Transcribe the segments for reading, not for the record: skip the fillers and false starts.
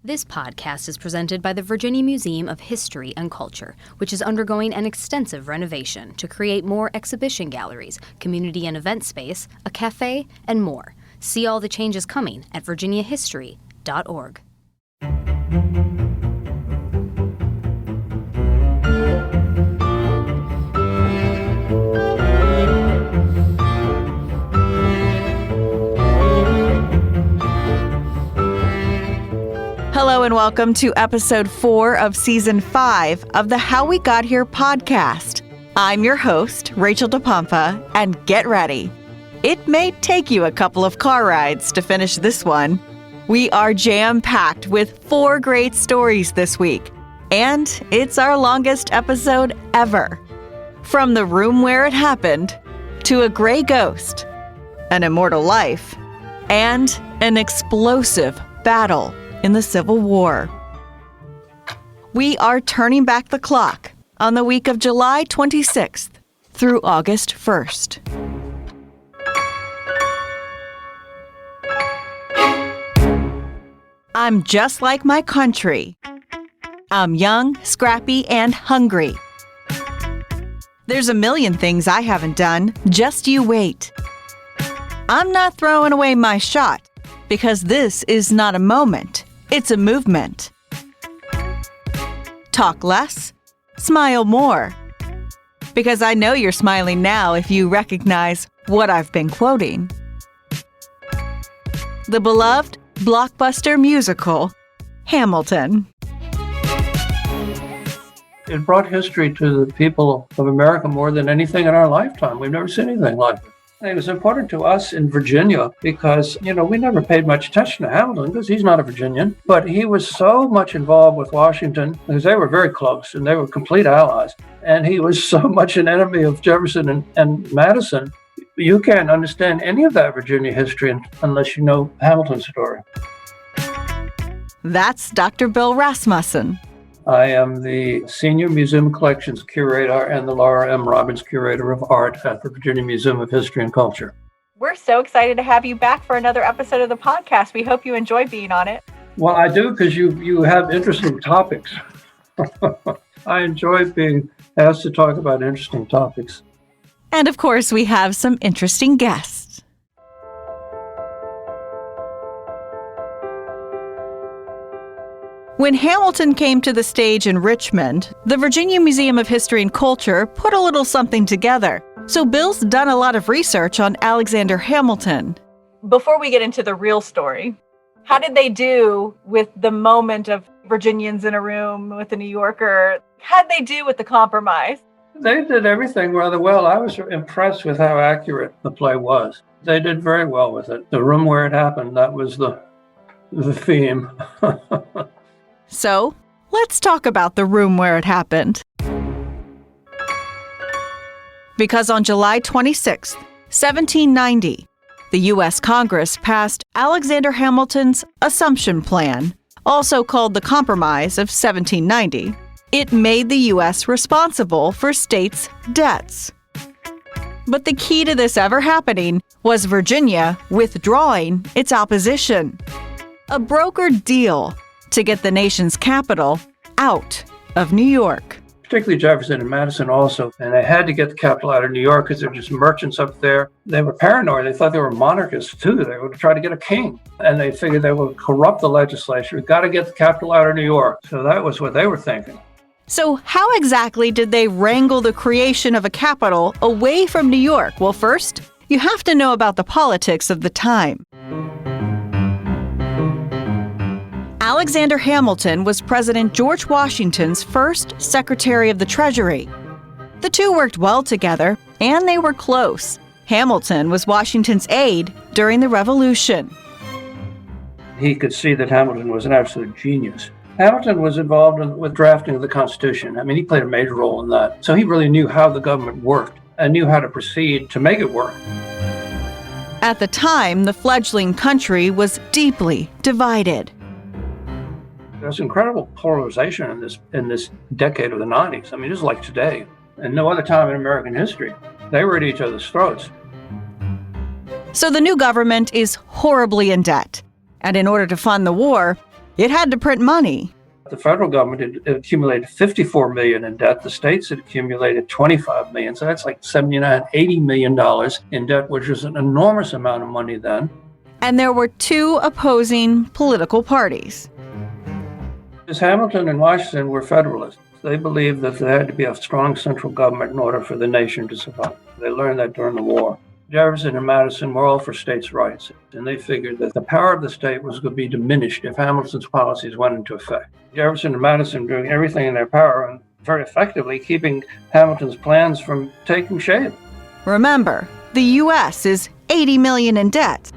This podcast is presented by the Virginia Museum of History and Culture, which is undergoing an extensive renovation to create more exhibition galleries, community and event space, a cafe, and more. See all the changes coming at virginiahistory.org. Hello and welcome to episode 4 of season 5 of the How We Got Here podcast. I'm your host, Rachel DePompa, and get ready. It may take you a couple of car rides to finish this one. We are jam-packed with 4 great stories this week, and it's our longest episode ever. From the room where it happened, to a gray ghost, an immortal life, and an explosive battle in the Civil War. We are turning back the clock on the week of July 26th through August 1st. I'm just like my country. I'm young, scrappy, and hungry. There's a million things I haven't done, just you wait. I'm not throwing away my shot, because this is not a moment. It's a movement. Talk less, smile more. Because I know you're smiling now if you recognize what I've been quoting. The beloved blockbuster musical, Hamilton. It brought history to the people of America more than anything in our lifetime. We've never seen anything like it. It was important to us in Virginia because, we never paid much attention to Hamilton because he's not a Virginian, but he was so much involved with Washington because they were very close and they were complete allies. And he was so much an enemy of Jefferson and Madison. You can't understand any of that Virginia history unless you know Hamilton's story. That's Dr. Bill Rasmussen. I am the Senior Museum Collections Curator and the Laura M. Robbins Curator of Art at the Virginia Museum of History and Culture. We're so excited to have you back for another episode of the podcast. We hope you enjoy being on it. Well, I do because you have interesting topics. I enjoy being asked to talk about interesting topics. And of course, we have some interesting guests. When Hamilton came to the stage in Richmond, the Virginia Museum of History and Culture put a little something together. So Bill's done a lot of research on Alexander Hamilton. Before we get into the real story, how did they do with the moment of Virginians in a room with a New Yorker? How'd they do with the compromise? They did everything rather well. I was impressed with how accurate the play was. They did very well with it. The room where it happened, that was the theme. So, let's talk about the room where it happened. Because on July 26, 1790, the U.S. Congress passed Alexander Hamilton's Assumption Plan, also called the Compromise of 1790. It made the U.S. responsible for states' debts. But the key to this ever happening was Virginia withdrawing its opposition. A brokered deal to get the nation's capital out of New York. Particularly Jefferson and Madison also. And they had to get the capital out of New York because they're just merchants up there. They were paranoid. They thought they were monarchists too. They would try to get a king. And they figured they would corrupt the legislature. We've got to get the capital out of New York. So that was what they were thinking. So how exactly did they wrangle the creation of a capital away from New York? Well, first, you have to know about the politics of the time. Alexander Hamilton was President George Washington's first Secretary of the Treasury. The two worked well together, and they were close. Hamilton was Washington's aide during the Revolution. He could see that Hamilton was an absolute genius. Hamilton was involved with drafting of the Constitution. I mean, he played a major role in that. So he really knew how the government worked and knew how to proceed to make it work. At the time, the fledgling country was deeply divided. There's incredible polarization in this decade of the 90s. I mean, just like today, and no other time in American history. They were at each other's throats. So the new government is horribly in debt. And in order to fund the war, It had to print money. The federal government had accumulated $54 million in debt. The states had accumulated $25 million. So that's like $79, $80 million in debt, which is an enormous amount of money then. And there were two opposing political parties. Hamilton and Washington were Federalists. They believed that there had to be a strong central government in order for the nation to survive. They learned that during the war. Jefferson and Madison were all for states' rights, and they figured that the power of the state was going to be diminished if Hamilton's policies went into effect. Jefferson and Madison doing everything in their power and very effectively keeping Hamilton's plans from taking shape. Remember, the U.S. is $80 million in debt.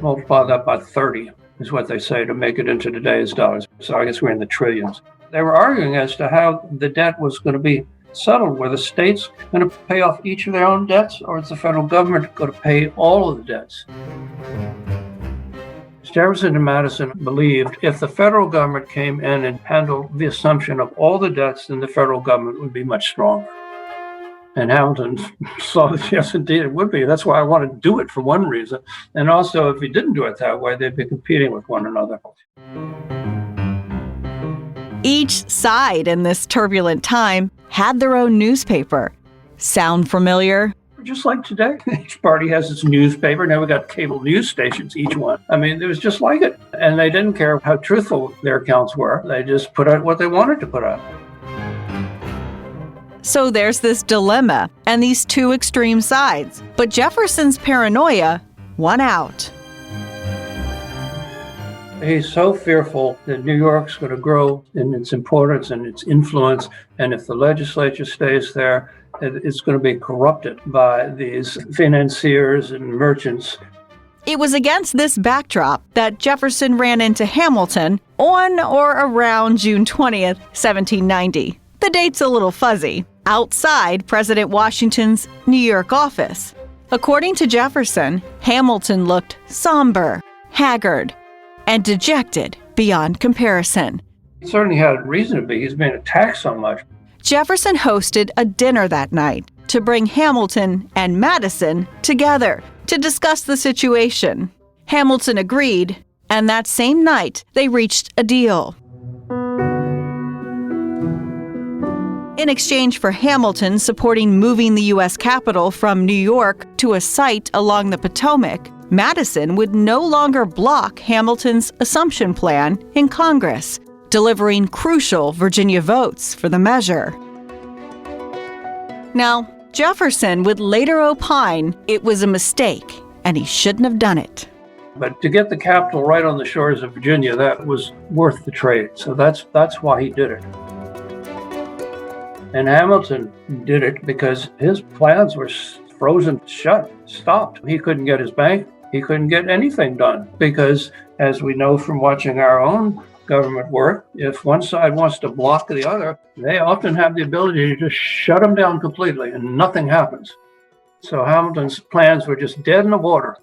Multiply that by 30 is what they say to make it into today's dollars. So I guess we're in the trillions. They were arguing as to how the debt was going to be settled. Were the states going to pay off each of their own debts, or is the federal government going to pay all of the debts? Jefferson and Madison believed if the federal government came in and handled the assumption of all the debts, then the federal government would be much stronger. And Hamilton saw that, yes, indeed, it would be. That's why I wanted to do it for one reason. And also, if he didn't do it that way, they'd be competing with one another. Each side in this turbulent time had their own newspaper. Sound familiar? Just like today, each party has its newspaper. Now we got cable news stations, each one. I mean, it was just like it. And they didn't care how truthful their accounts were. They just put out what they wanted to put out. So there's this dilemma and these two extreme sides. But Jefferson's paranoia won out. He's so fearful that New York's going to grow in its importance and its influence. And if the legislature stays there, it's going to be corrupted by these financiers and merchants. It was against this backdrop that Jefferson ran into Hamilton on or around June 20th, 1790. The date's a little fuzzy. Outside President Washington's New York office. According to Jefferson, Hamilton looked somber, haggard, and dejected beyond comparison. He certainly had reason to be. He's been attacked so much. Jefferson hosted a dinner that night to bring Hamilton and Madison together to discuss the situation. Hamilton agreed, and that same night they reached a deal. In exchange for Hamilton supporting moving the U.S. Capitol from New York to a site along the Potomac, Madison would no longer block Hamilton's assumption plan in Congress, delivering crucial Virginia votes for the measure. Now, Jefferson would later opine it was a mistake and he shouldn't have done it. But to get the capital right on the shores of Virginia, that was worth the trade. So that's why he did it. And Hamilton did it because his plans were frozen shut, stopped. He couldn't get his bank. He couldn't get anything done because, as we know from watching our own government work, if one side wants to block the other, they often have the ability to just shut them down completely and nothing happens. So Hamilton's plans were just dead in the water.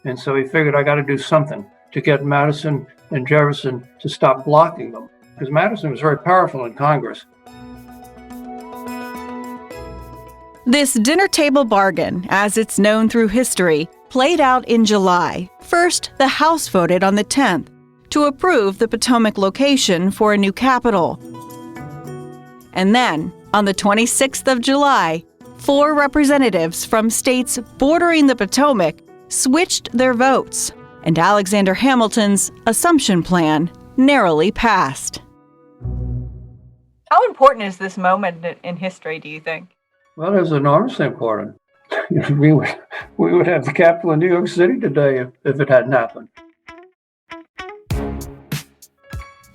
And so he figured, I got to do something to get Madison and Jefferson to stop blocking them, because Madison was very powerful in Congress. This dinner table bargain, as it's known through history, played out in July. First, the House voted on the 10th to approve the Potomac location for a new capital. And then, on the 26th of July, 4 representatives from states bordering the Potomac switched their votes, and Alexander Hamilton's assumption plan narrowly passed. How important is this moment in history, do you think? Well, it's enormously important. We would have the capital in New York City today if it hadn't happened.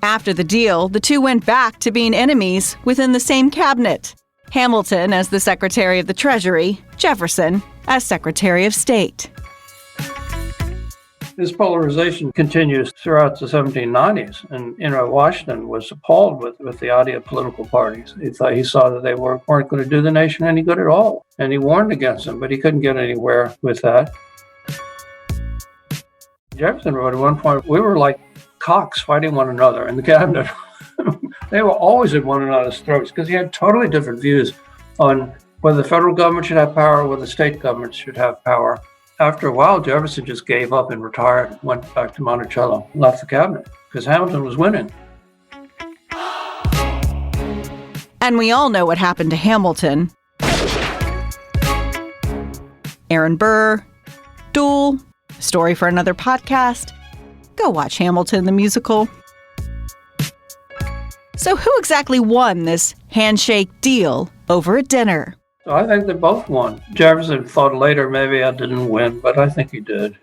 After the deal, the two went back to being enemies within the same cabinet. Hamilton as the Secretary of the Treasury, Jefferson as Secretary of State. This polarization continues throughout the 1790s, and Washington was appalled with the idea of political parties. He saw that they weren't going to do the nation any good at all, and he warned against them, but he couldn't get anywhere with that. Jefferson wrote at one point, we were like cocks fighting one another in the cabinet. They were always at one another's throats because he had totally different views on whether the federal government should have power or whether the state government should have power. After a while, Jefferson just gave up and retired, went back to Monticello, left the cabinet, because Hamilton was winning. And we all know what happened to Hamilton. Aaron Burr, Duel, story for another podcast. Go watch Hamilton the musical. So who exactly won this handshake deal over a dinner? So I think they both won. Jefferson thought later maybe I didn't win, but I think he did.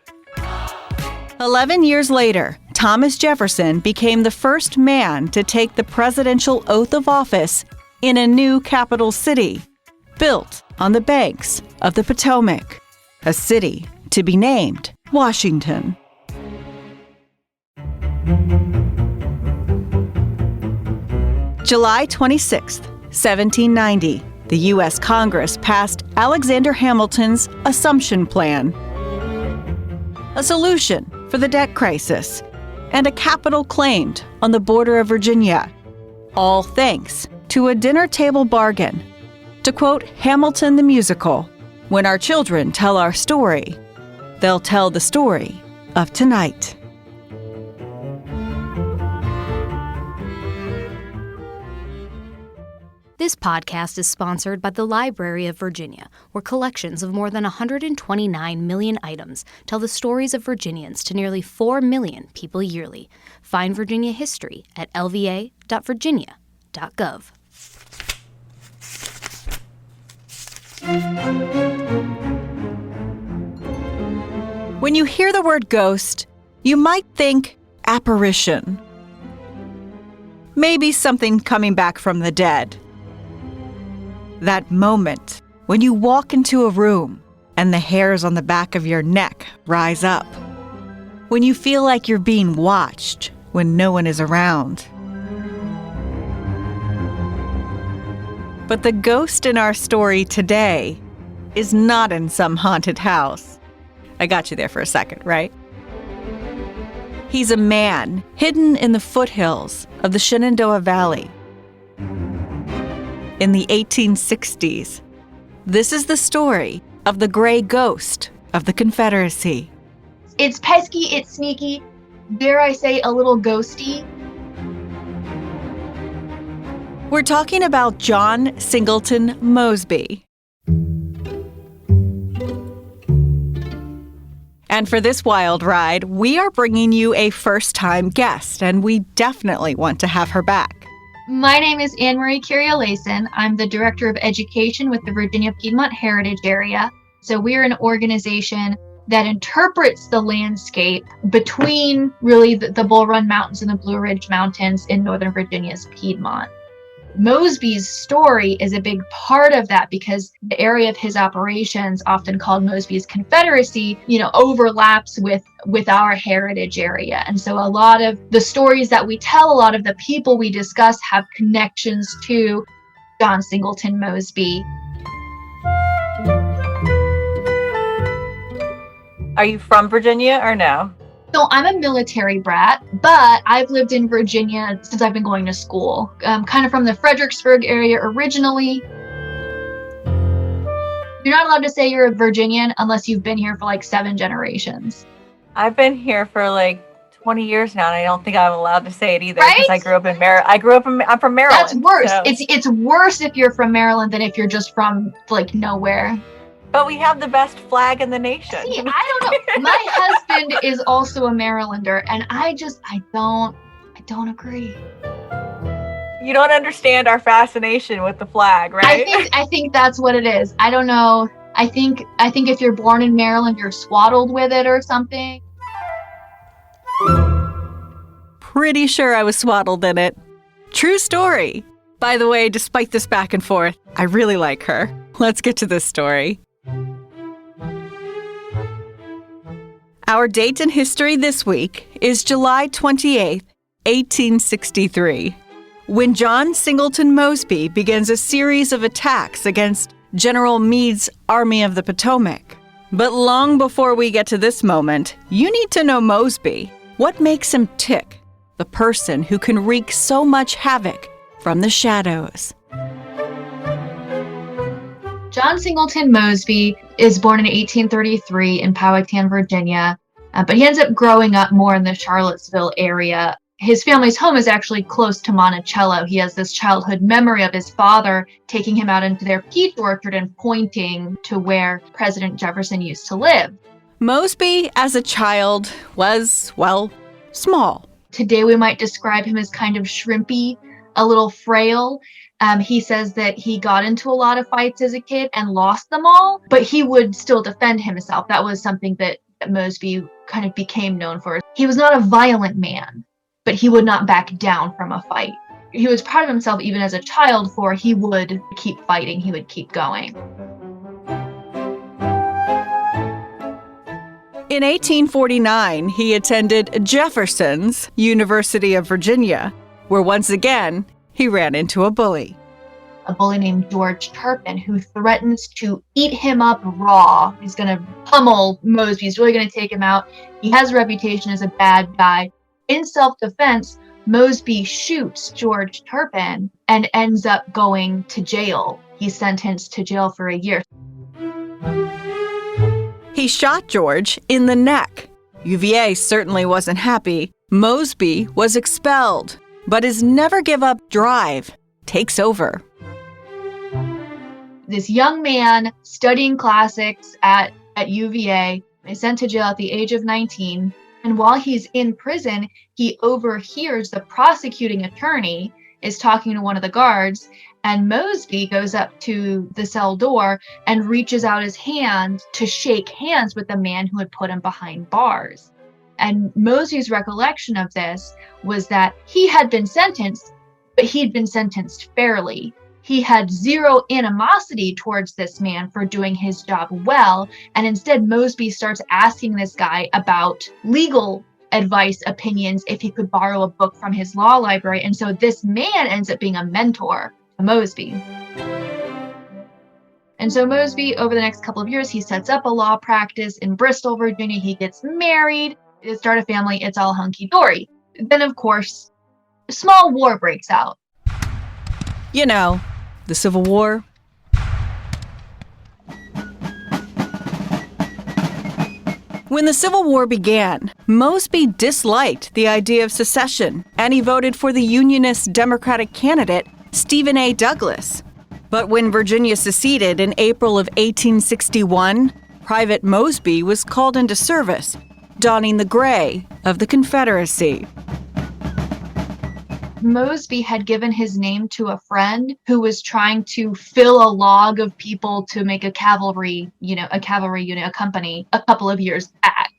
11 years later, Thomas Jefferson became the first man to take the presidential oath of office in a new capital city, built on the banks of the Potomac, a city to be named Washington. July 26, 1790, the U.S. Congress passed Alexander Hamilton's Assumption Plan, a solution for the debt crisis, and a capital claimed on the border of Virginia, all thanks to a dinner table bargain. To quote Hamilton the musical, "When our children tell our story, they'll tell the story of tonight." This podcast is sponsored by the Library of Virginia, where collections of more than 129 million items tell the stories of Virginians to nearly 4 million people yearly. Find Virginia history at lva.virginia.gov. When you hear the word ghost, you might think apparition. Maybe something coming back from the dead. That moment when you walk into a room and the hairs on the back of your neck rise up. When you feel like you're being watched when no one is around. But the ghost in our story today is not in some haunted house. I got you there for a second, right? He's a man hidden in the foothills of the Shenandoah Valley. In the 1860s, this is the story of the gray ghost of the Confederacy. It's pesky, it's sneaky, dare I say a little ghosty. We're talking about John Singleton Mosby. And for this wild ride, we are bringing you a first-time guest, and we definitely want to have her back. My name is Anne Marie Curio-Layson. I'm the Director of Education with the Virginia Piedmont Heritage Area. So we're an organization that interprets the landscape between really the Bull Run Mountains and the Blue Ridge Mountains in Northern Virginia's Piedmont. Mosby's story is a big part of that because the area of his operations, often called Mosby's Confederacy, overlaps with our heritage area. And so a lot of the stories that we tell, a lot of the people we discuss have connections to John Singleton Mosby. Are you from Virginia or no? So I'm a military brat, but I've lived in Virginia since I've been going to school. Kind of from the Fredericksburg area originally. You're not allowed to say you're a Virginian unless you've been here for like 7 generations. I've been here for like 20 years now, and I don't think I'm allowed to say it either Right? because I grew up in Maryland. I'm from Maryland. That's worse. So. It's worse if you're from Maryland than if you're just from like nowhere. But we have the best flag in the nation. See, I don't know. My husband is also a Marylander, and I don't agree. You don't understand our fascination with the flag, right? I think that's what it is. I don't know. I think if you're born in Maryland, you're swaddled with it or something. Pretty sure I was swaddled in it. True story. By the way, despite this back and forth, I really like her. Let's get to this story. Our date in history this week is July 28, 1863, when John Singleton Mosby begins a series of attacks against General Meade's Army of the Potomac. But long before we get to this moment, you need to know Mosby. What makes him tick? The person who can wreak so much havoc from the shadows. John Singleton Mosby is born in 1833 in Powhatan, Virginia, but he ends up growing up more in the Charlottesville area. His family's home is actually close to Monticello. He has this childhood memory of his father taking him out into their peach orchard and pointing to where President Jefferson used to live. Mosby, as a child, was, well, small. Today we might describe him as kind of shrimpy, a little frail. He says that he got into a lot of fights as a kid and lost them all, but he would still defend himself. That was something that Mosby kind of became known for. He was not a violent man, but he would not back down from a fight. He was proud of himself even as a child, for he would keep fighting, he would keep going. In 1849, he attended Jefferson's University of Virginia, where once again, he ran into a bully. A bully named George Turpin, who threatens to eat him up raw. He's going to pummel Mosby. He's really going to take him out. He has a reputation as a bad guy. In self-defense, Mosby shoots George Turpin and ends up going to jail. He's sentenced to jail for a year. He shot George in the neck. UVA certainly wasn't happy. Mosby was expelled, but his never-give-up drive takes over. This young man studying classics at UVA is sent to jail at the age of 19. And while he's in prison, he overhears the prosecuting attorney is talking to one of the guards, and Mosby goes up to the cell door and reaches out his hand to shake hands with the man who had put him behind bars. And Mosby's recollection of this was that he had been sentenced, but he'd been sentenced fairly. He had zero animosity towards this man for doing his job well, and instead Mosby starts asking this guy about legal advice, opinions, if he could borrow a book from his law library. And so this man ends up being a mentor to Mosby. And so Mosby, over the next couple of years, he sets up a law practice in Bristol, Virginia. He gets married, they start a family, it's all hunky-dory. Then, of course, a small war breaks out. You know, the Civil War. When the Civil War began, Mosby disliked the idea of secession, and he voted for the Unionist Democratic candidate, Stephen A. Douglas. But when Virginia seceded in April of 1861, Private Mosby was called into service, donning the gray of the Confederacy. Mosby had given his name to a friend who was trying to fill a log of people to make a cavalry unit, a company, a couple of years back.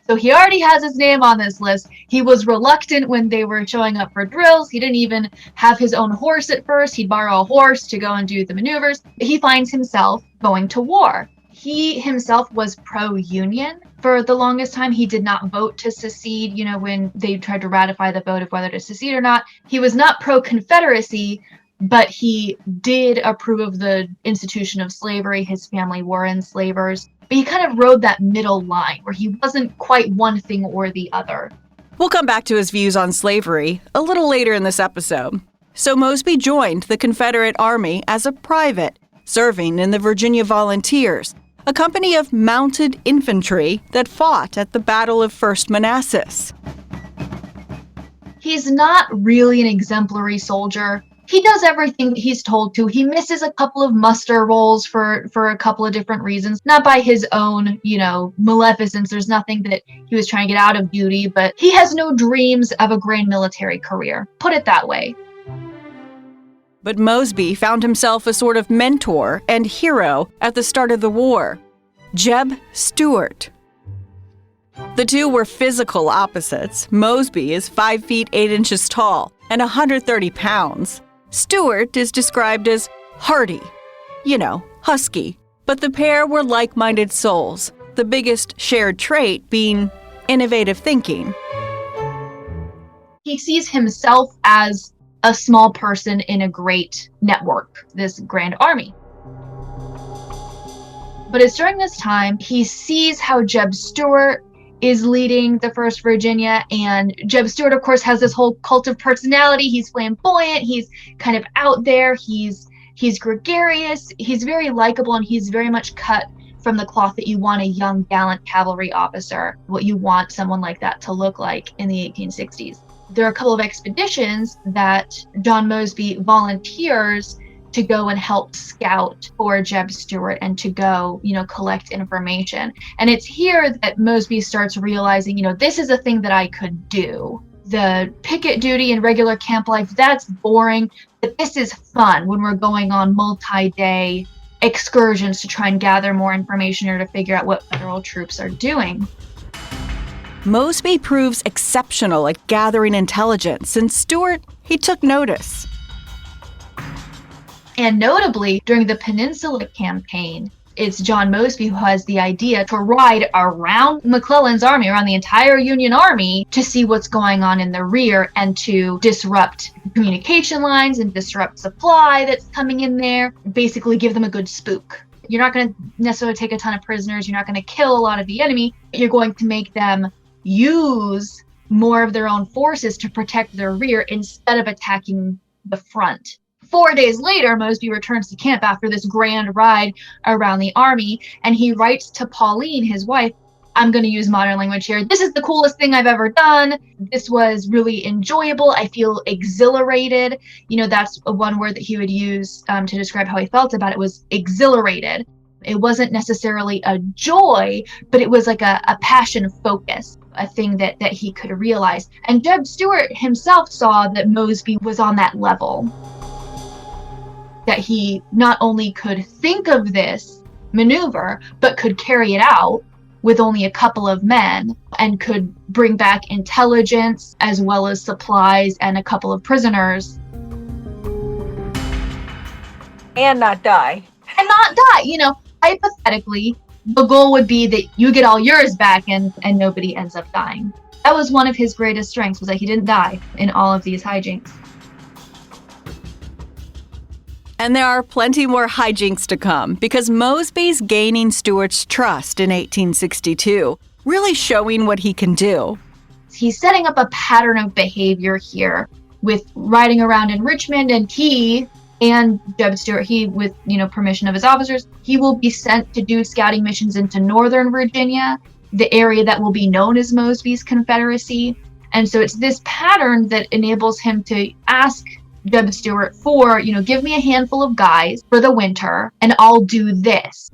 So he already has his name on this list. He was reluctant when they were showing up for drills. He didn't even have his own horse at first. He'd borrow a horse to go and do the maneuvers. He finds himself going to war. He himself was pro-union. For the longest time, he did not vote to secede, when they tried to ratify the vote of whether to secede or not. He was not pro-Confederacy, but he did approve of the institution of slavery. His family were enslavers. But he kind of rode that middle line where he wasn't quite one thing or the other. We'll come back to his views on slavery a little later in this episode. So Mosby joined the Confederate Army as a private, serving in the Virginia Volunteers, a company of mounted infantry that fought at the Battle of First Manassas. He's not really an exemplary soldier. He does everything that he's told to. He misses a couple of muster rolls for a couple of different reasons, not by his own, maleficence. There's nothing that he was trying to get out of duty, but he has no dreams of a grand military career. Put it that way. But Mosby found himself a sort of mentor and hero at the start of the war, Jeb Stuart. The two were physical opposites. Mosby is 5 feet 8 inches tall and 130 pounds. Stuart is described as hardy, husky. But the pair were like-minded souls, the biggest shared trait being innovative thinking. He sees himself as a small person in a great network, this grand army. But it's during this time he sees how Jeb Stuart is leading the 1st Virginia, and Jeb Stuart, of course, has this whole cult of personality. He's flamboyant, he's kind of out there, he's He's gregarious, he's very likable, and he's very much cut from the cloth that you want a young, gallant cavalry officer, what you want someone like that to look like in the 1860s. There are a couple of expeditions that John Mosby volunteers to go and help scout for Jeb Stuart and to go, collect information. And it's here that Mosby starts realizing, this is a thing that I could do. The picket duty and regular camp life, that's boring, but this is fun when we're going on multi-day excursions to try and gather more information or to figure out what federal troops are doing. Mosby proves exceptional at gathering intelligence, and Stuart, he took notice. And notably, during the Peninsula Campaign, it's John Mosby who has the idea to ride around McClellan's army, around the entire Union Army, to see what's going on in the rear and to disrupt communication lines and disrupt supply that's coming in there, basically give them a good spook. You're not going to necessarily take a ton of prisoners, you're not going to kill a lot of the enemy, but you're going to make them use more of their own forces to protect their rear instead of attacking the front. 4 days later, Mosby returns to camp after this grand ride around the army, and he writes to Pauline, his wife, I'm going to use modern language here. This is the coolest thing I've ever done. This was really enjoyable. I feel exhilarated. That's one word that he would use to describe how he felt about it, was exhilarated. It wasn't necessarily a joy, but it was like a passion focus, a thing that he could realize. And Jeb Stuart himself saw that Mosby was on that level, that he not only could think of this maneuver, but could carry it out with only a couple of men and could bring back intelligence as well as supplies and a couple of prisoners. And not die. And not die. Hypothetically, the goal would be that you get all yours back and nobody ends up dying. That was one of his greatest strengths, was that he didn't die in all of these hijinks. And there are plenty more hijinks to come, because Mosby's gaining Stuart's trust in 1862, really showing what he can do. He's setting up a pattern of behavior here with riding around in Richmond, and he and Jeb Stuart, he, with permission of his officers, he will be sent to do scouting missions into northern Virginia, the area that will be known as Mosby's Confederacy. And so it's this pattern that enables him to ask Jeb Stuart for, give me a handful of guys for the winter and I'll do this.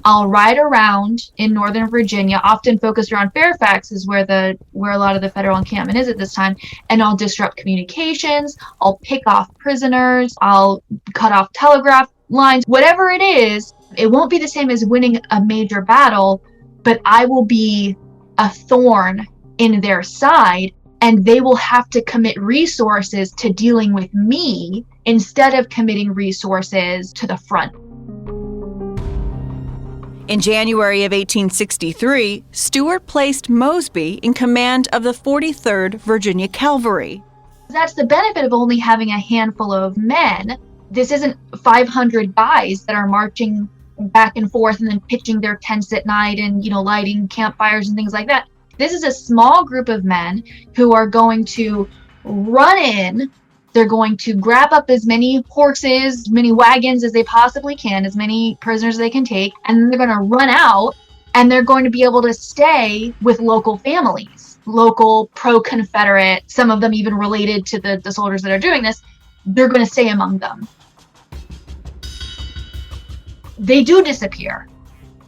I'll ride around in northern Virginia, often focused around Fairfax is where a lot of the federal encampment is at this time, and I'll disrupt communications, I'll pick off prisoners, I'll cut off telegraph lines, whatever it is. It won't be the same as winning a major battle, but I will be a thorn in their side, and they will have to commit resources to dealing with me instead of committing resources to the front. In January of 1863, Stuart placed Mosby in command of the 43rd Virginia Cavalry. That's the benefit of only having a handful of men. This isn't 500 guys that are marching back and forth and then pitching their tents at night and, lighting campfires and things like that. This is a small group of men who are going to run in. They're going to grab up as many horses, many wagons as they possibly can, as many prisoners as they can take, and then they're going to run out, and they're going to be able to stay with local families, local pro-Confederate, some of them even related to the soldiers that are doing this. They're going to stay among them. They do disappear.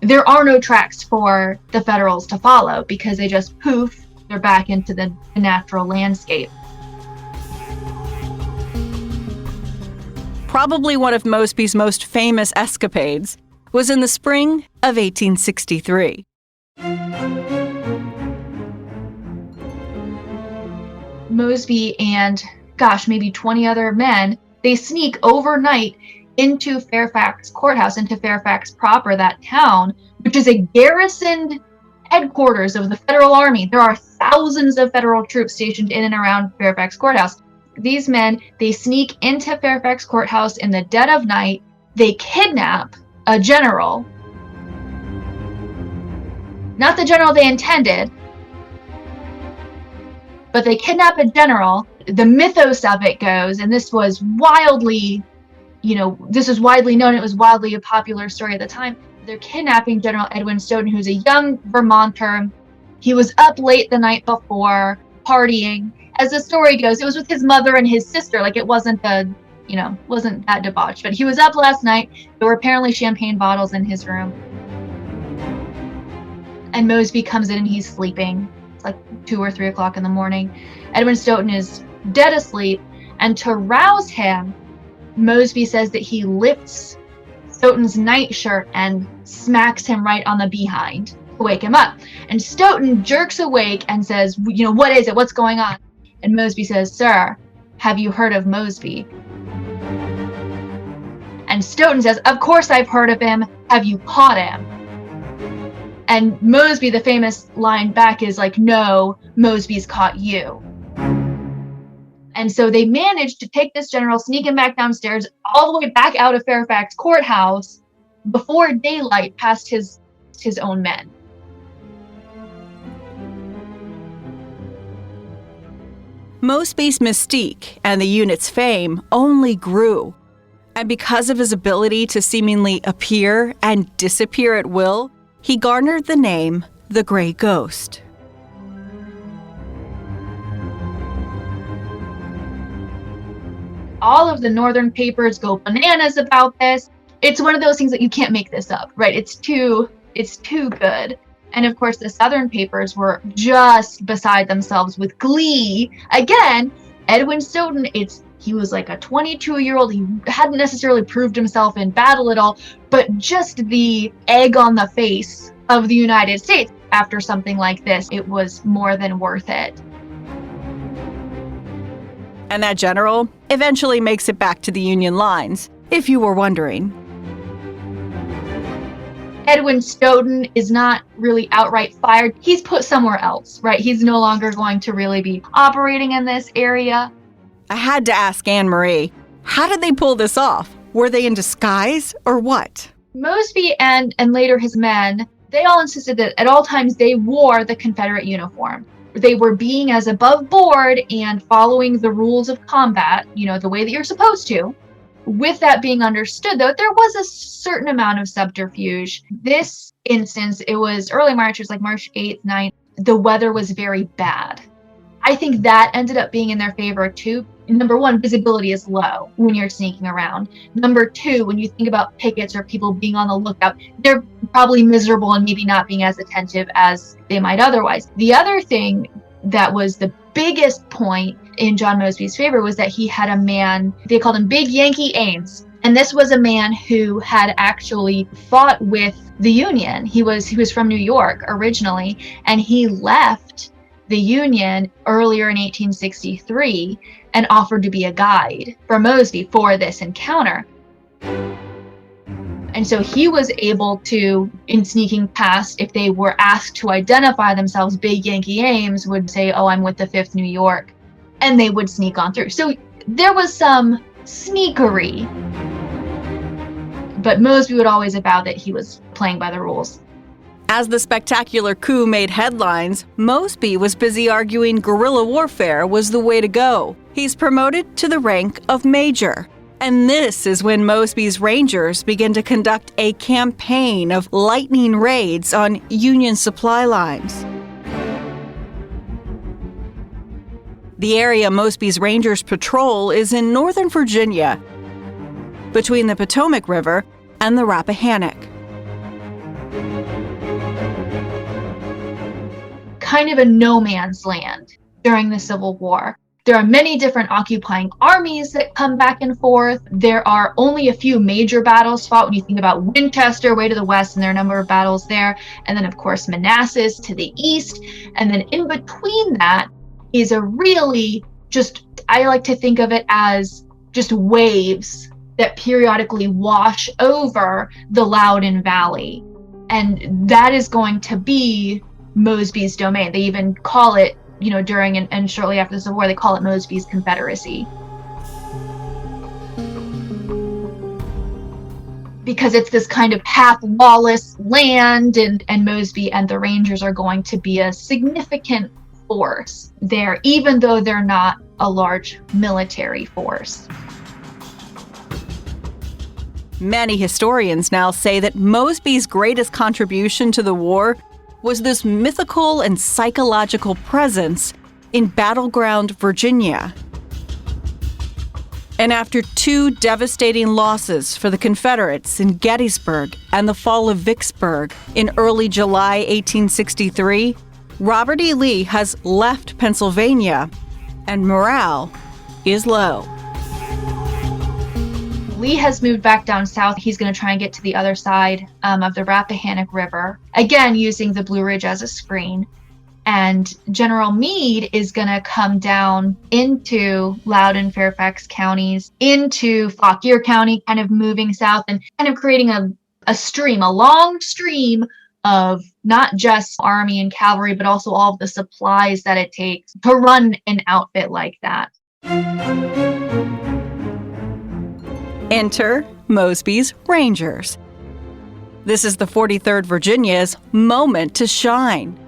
There are no tracks for the Federals to follow because they just poof, they're back into the natural landscape. Probably one of Mosby's most famous escapades was in the spring of 1863. Mosby and, maybe 20 other men, they sneak overnight into Fairfax Courthouse, into Fairfax proper, that town, which is a garrisoned headquarters of the Federal Army. There are thousands of Federal troops stationed in and around Fairfax Courthouse. These men, they sneak into Fairfax Courthouse in the dead of night. They kidnap a general. Not the general they intended, but they kidnap a general. the mythos of it goes, and this was widely known, it was wildly a popular story at the time. They're kidnapping General Edwin Stoughton, who's a young Vermonter. He was up late the night before, partying. As the story goes, it was with his mother and his sister. Like, it wasn't wasn't that debauched, but he was up last night. There were apparently champagne bottles in his room. And Mosby comes in and he's sleeping. It's like 2 or 3 o'clock in the morning. Edwin Stoughton is dead asleep, and to rouse him, Mosby says that he lifts Stoughton's nightshirt and smacks him right on the behind to wake him up. And Stoughton jerks awake and says, what is it? What's going on? And Mosby says, "Sir, have you heard of Mosby?" And Stoughton says, "Of course I've heard of him. Have you caught him?" And Mosby, the famous line back is like, "No, Mosby's caught you." And so they managed to take this general, sneak him back downstairs, all the way back out of Fairfax Courthouse before daylight past his own men. Mosby's mystique and the unit's fame only grew. And because of his ability to seemingly appear and disappear at will, he garnered the name the Gray Ghost. All of the northern papers go bananas about this. It's one of those things that you can't make this up, right? It's too good. And of course, the southern papers were just beside themselves with glee. Again, Edwin Stoughton, he was like a 22-year-old. He hadn't necessarily proved himself in battle at all, but just the egg on the face of the United States after something like this, it was more than worth it. And that general eventually makes it back to the Union lines, if you were wondering. Edwin Stoughton is not really outright fired. He's put somewhere else, right? He's no longer going to really be operating in this area. I had to ask Anne-Marie, how did they pull this off? Were they in disguise or what? Mosby and later his men, they all insisted that at all times they wore the Confederate uniform. They were being as above board and following the rules of combat, the way that you're supposed to. With that being understood, though, there was a certain amount of subterfuge. This instance, it was early March, it was like March 8th, 9th. The weather was very bad. I think that ended up being in their favor too. Number one, visibility is low when you're sneaking around. Number two, when you think about pickets or people being on the lookout, they're probably miserable and maybe not being as attentive as they might otherwise. The other thing that was the biggest point in John Mosby's favor was that he had a man, they called him Big Yankee Ames. And this was a man who had actually fought with the Union. He was from New York originally, and he left the Union earlier in 1863 and offered to be a guide for Mosby for this encounter. And so he was able to, in sneaking past, if they were asked to identify themselves, Big Yankee Ames would say, "Oh, I'm with the 5th New York," and they would sneak on through. So there was some sneakery, but Mosby would always avow that he was playing by the rules. As the spectacular coup made headlines, Mosby was busy arguing guerrilla warfare was the way to go. He's promoted to the rank of major. And this is when Mosby's Rangers begin to conduct a campaign of lightning raids on Union supply lines. The area Mosby's Rangers patrol is in northern Virginia, between the Potomac River and the Rappahannock. Kind of a no man's land during the Civil War. There are many different occupying armies that come back and forth. There are only a few major battles fought when you think about Winchester way to the west, and there are a number of battles there. And then, of course, Manassas to the east. And then in between that is a really I like to think of it as just waves that periodically wash over the Loudoun Valley. And that is going to be Mosby's domain. They even call it, during and shortly after the Civil War, they call it Mosby's Confederacy. Because it's this kind of half lawless land, and Mosby and the Rangers are going to be a significant force there, even though they're not a large military force. Many historians now say that Mosby's greatest contribution to the war was this mythical and psychological presence in battleground Virginia. And after 2 devastating losses for the Confederates in Gettysburg and the fall of Vicksburg in early July 1863, Robert E. Lee has left Pennsylvania, and morale is low. Lee has moved back down south. He's going to try and get to the other side of the Rappahannock River, again using the Blue Ridge as a screen. And General Meade is going to come down into Loudoun, Fairfax counties, into Fauquier County, kind of moving south and kind of creating a long stream of not just army and cavalry, but also all of the supplies that it takes to run an outfit like that. Enter Mosby's Rangers. This is the 43rd Virginia's moment to shine.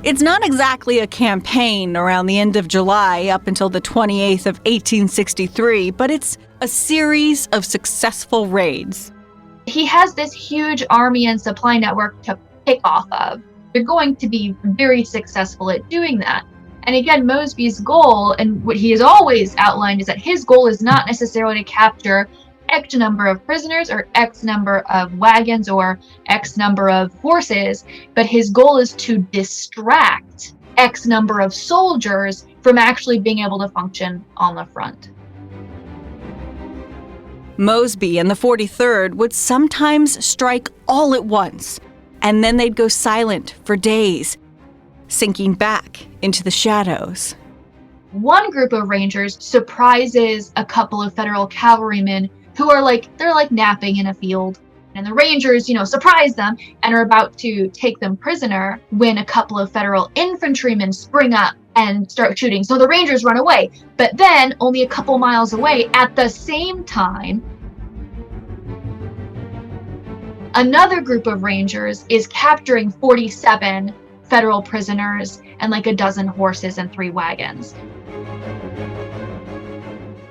It's not exactly a campaign around the end of July up until the 28th of 1863, but it's a series of successful raids. He has this huge army and supply network to pick off of. They're going to be very successful at doing that. And again, Mosby's goal, and what he has always outlined, is that his goal is not necessarily to capture X number of prisoners or X number of wagons or X number of horses, but his goal is to distract X number of soldiers from actually being able to function on the front. Mosby and the 43rd would sometimes strike all at once, and then they'd go silent for days, sinking back into the shadows. One group of Rangers surprises a couple of Federal cavalrymen who are they're napping in a field. And the Rangers, surprise them and are about to take them prisoner when a couple of Federal infantrymen spring up and start shooting. So the Rangers run away. But then, only a couple miles away, at the same time, another group of Rangers is capturing 47 Federal prisoners and a dozen horses and 3 wagons.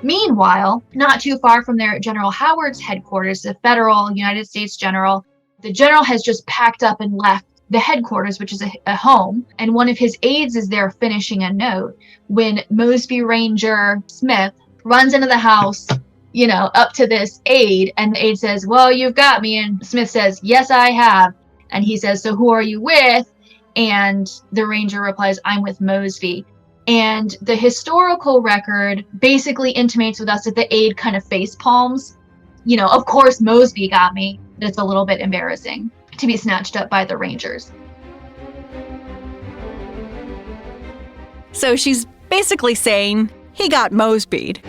Meanwhile, not too far from there at General Howard's headquarters, the Federal United States General, the general has just packed up and left the headquarters, which is a home, and one of his aides is there finishing a note when Mosby Ranger Smith runs into the house, up to this aide, and the aide says, "Well, you've got me," and Smith says, "Yes, I have," and he says, "So who are you with?" And the Ranger replies, "I'm with Mosby." And the historical record basically intimates with us that the aide kind of face palms. Of course Mosby got me, but it's a little bit embarrassing to be snatched up by the Rangers. So she's basically saying, he got Mosby'd.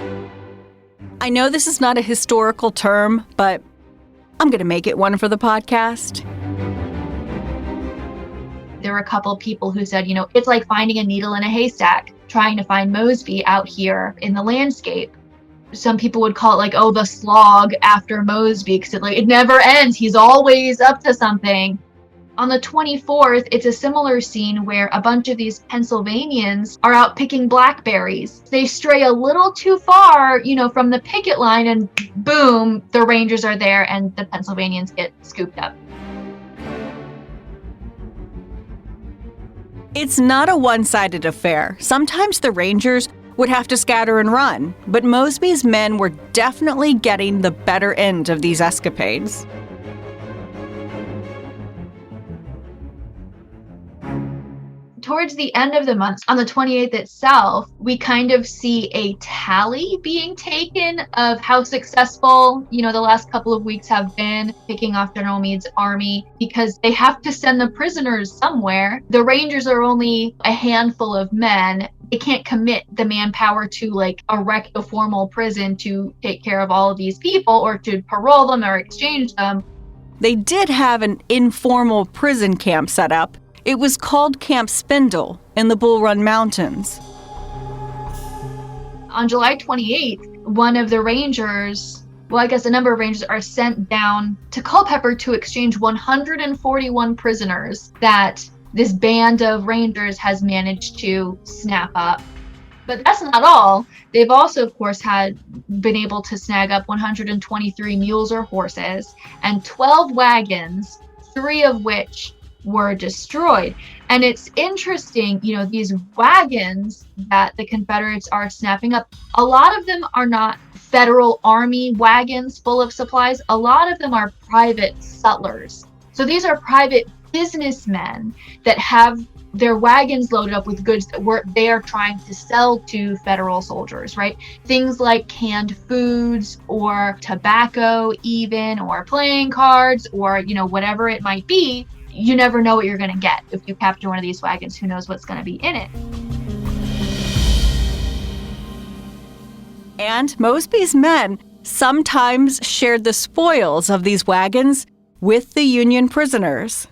I know this is not a historical term, but I'm going to make it one for the podcast. There were a couple of people who said, it's like finding a needle in a haystack, trying to find Mosby out here in the landscape. Some people would call it the slog after Mosby, because it never ends. He's always up to something. On the 24th, it's a similar scene where a bunch of these Pennsylvanians are out picking blackberries. They stray a little too far, from the picket line, and boom, the Rangers are there and the Pennsylvanians get scooped up. It's not a one-sided affair. Sometimes the Rangers would have to scatter and run, but Mosby's men were definitely getting the better end of these escapades. Towards the end of the month, on the 28th itself, we kind of see a tally being taken of how successful, the last couple of weeks have been picking off General Meade's army, because they have to send the prisoners somewhere. The Rangers are only a handful of men. They can't commit the manpower to erect a formal prison to take care of all of these people, or to parole them or exchange them. They did have an informal prison camp set up. It was called Camp Spindle in the Bull Run Mountains. On July 28th, one of the Rangers, a number of Rangers are sent down to Culpeper to exchange 141 prisoners that this band of Rangers has managed to snap up. But that's not all. They've also, of course, been able to snag up 123 mules or horses and 12 wagons, 3 of which were destroyed. And it's interesting, these wagons that the Confederates are snapping up, a lot of them are not Federal Army wagons full of supplies. A lot of them are private sutlers. So these are private businessmen that have their wagons loaded up with goods that they are trying to sell to Federal soldiers, right? Things like canned foods or tobacco even, or playing cards, or, whatever it might be. You never know what you're going to get. If you capture one of these wagons, who knows what's going to be in it. And Mosby's men sometimes shared the spoils of these wagons with the Union prisoners.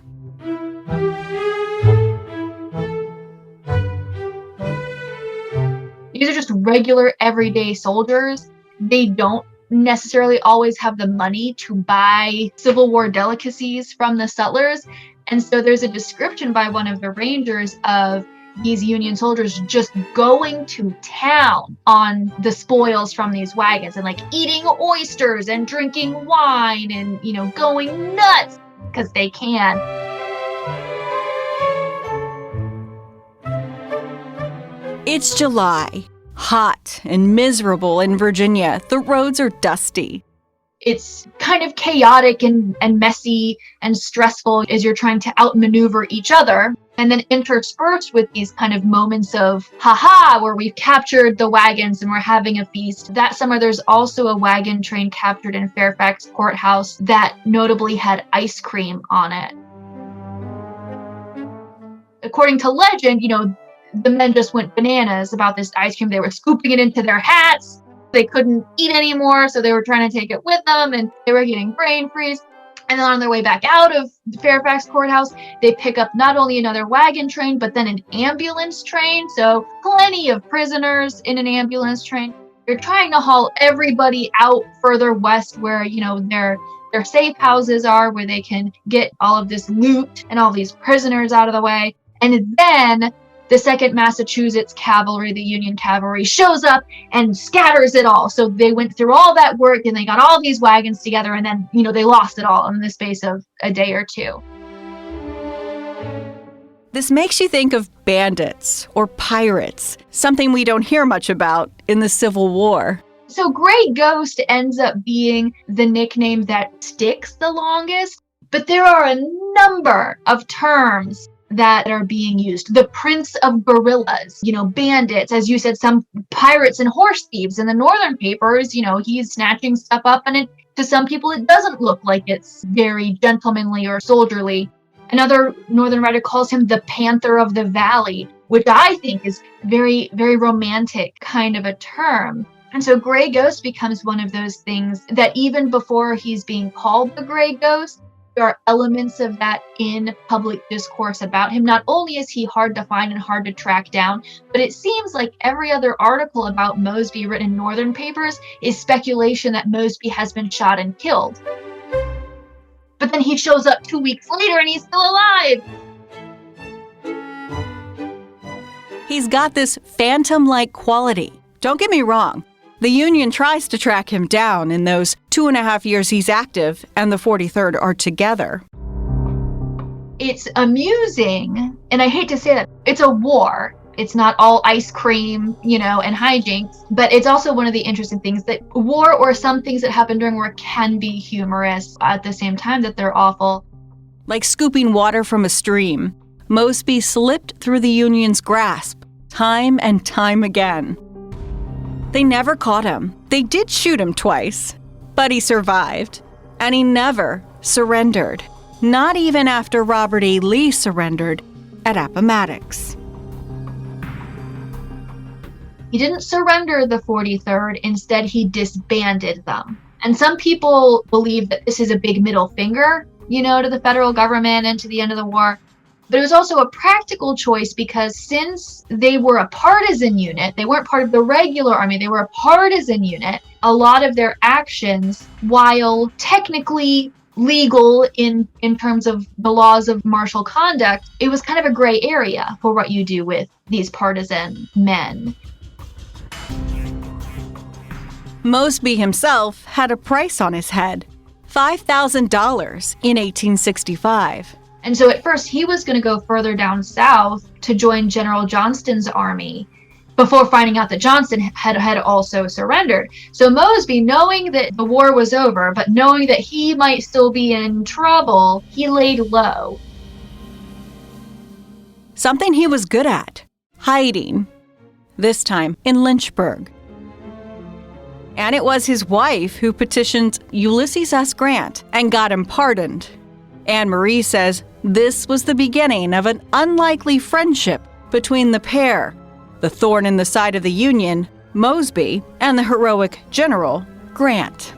These are just regular, everyday soldiers. They don't necessarily always have the money to buy Civil War delicacies from the sutlers. And so there's a description by one of the rangers of these Union soldiers just going to town on the spoils from these wagons and eating oysters and drinking wine and, going nuts because they can. It's July, hot and miserable in Virginia. The roads are dusty. It's kind of chaotic and messy and stressful as you're trying to outmaneuver each other. And then interspersed with these kind of moments of, haha, where we've captured the wagons and we're having a feast. That summer, there's also a wagon train captured in Fairfax Courthouse that notably had ice cream on it. According to legend, the men just went bananas about this ice cream. They were scooping it into their hats. They couldn't eat anymore, so they were trying to take it with them, and they were getting brain freeze. And then on their way back out of Fairfax Courthouse, they pick up not only another wagon train, but then an ambulance train. So plenty of prisoners in an ambulance train. They're trying to haul everybody out further west where, their safe houses are, where they can get all of this loot and all these prisoners out of the way. And then the 2nd Massachusetts Cavalry, the Union Cavalry, shows up and scatters it all. So they went through all that work and they got all these wagons together, and then, they lost it all in the space of a day or two. This makes you think of bandits or pirates, something we don't hear much about in the Civil War. So Gray Ghost ends up being the nickname that sticks the longest, but there are a number of terms that are being used. The Prince of Guerrillas, bandits, as you said, some pirates and horse thieves. In the northern papers, he's snatching stuff up, and to some people it doesn't look like it's very gentlemanly or soldierly. Another northern writer calls him the Panther of the Valley, which I think is very, very romantic kind of a term. And so Gray Ghost becomes one of those things that even before he's being called the Gray Ghost, there are elements of that in public discourse about him. Not only is he hard to find and hard to track down, but it seems like every other article about Mosby written in northern papers is speculation that Mosby has been shot and killed. But then he shows up 2 weeks later and he's still alive. He's got this phantom-like quality. Don't get me wrong. The Union tries to track him down in those 2.5 years he's active, and the 43rd are together. It's amusing, and I hate to say that, it's a war. It's not all ice cream, and hijinks, but it's also one of the interesting things that war, or some things that happen during war, can be humorous at the same time that they're awful. Like scooping water from a stream, Mosby slipped through the Union's grasp time and time again. They never caught him. They did shoot him twice, but he survived, and he never surrendered, not even after Robert E. Lee surrendered at Appomattox. He didn't surrender the 43rd. Instead, he disbanded them. And some people believe that this is a big middle finger, to the federal government and to the end of the war. But it was also a practical choice because since they were a partisan unit, they weren't part of the regular army, they were a partisan unit, a lot of their actions, while technically legal in terms of the laws of martial conduct, it was kind of a gray area for what you do with these partisan men. Mosby himself had a price on his head, $5,000 in 1865. And so at first he was going to go further down south to join General Johnston's army before finding out that Johnston had also surrendered. So Mosby, knowing that the war was over, but knowing that he might still be in trouble, he laid low. Something he was good at, hiding, this time in Lynchburg. And it was his wife who petitioned Ulysses S. Grant and got him pardoned. Anne Marie says this was the beginning of an unlikely friendship between the pair, the thorn in the side of the Union, Mosby, and the heroic General Grant.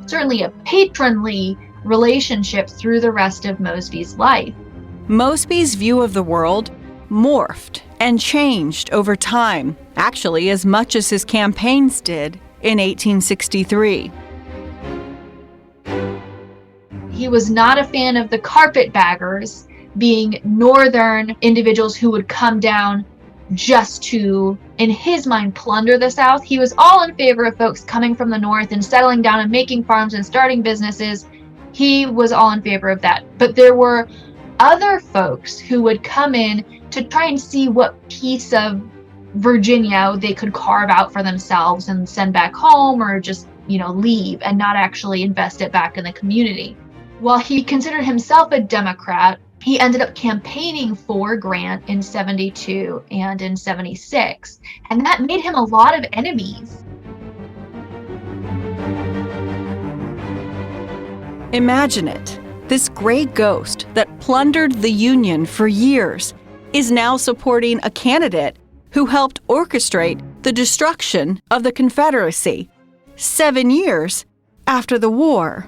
Certainly a patronly relationship through the rest of Mosby's life. Mosby's view of the world morphed and changed over time, actually as much as his campaigns did in 1863. He was not a fan of the carpetbaggers, being northern individuals who would come down just to, in his mind, plunder the South. He was all in favor of folks coming from the north and settling down and making farms and starting businesses. He was all in favor of that. But there were other folks who would come in to try and see what piece of Virginia they could carve out for themselves and send back home, or just, leave and not actually invest it back in the community. While he considered himself a Democrat, he ended up campaigning for Grant in 72 and in 76, and that made him a lot of enemies. Imagine it. This gray ghost that plundered the Union for years is now supporting a candidate who helped orchestrate the destruction of the Confederacy 7 years after the war.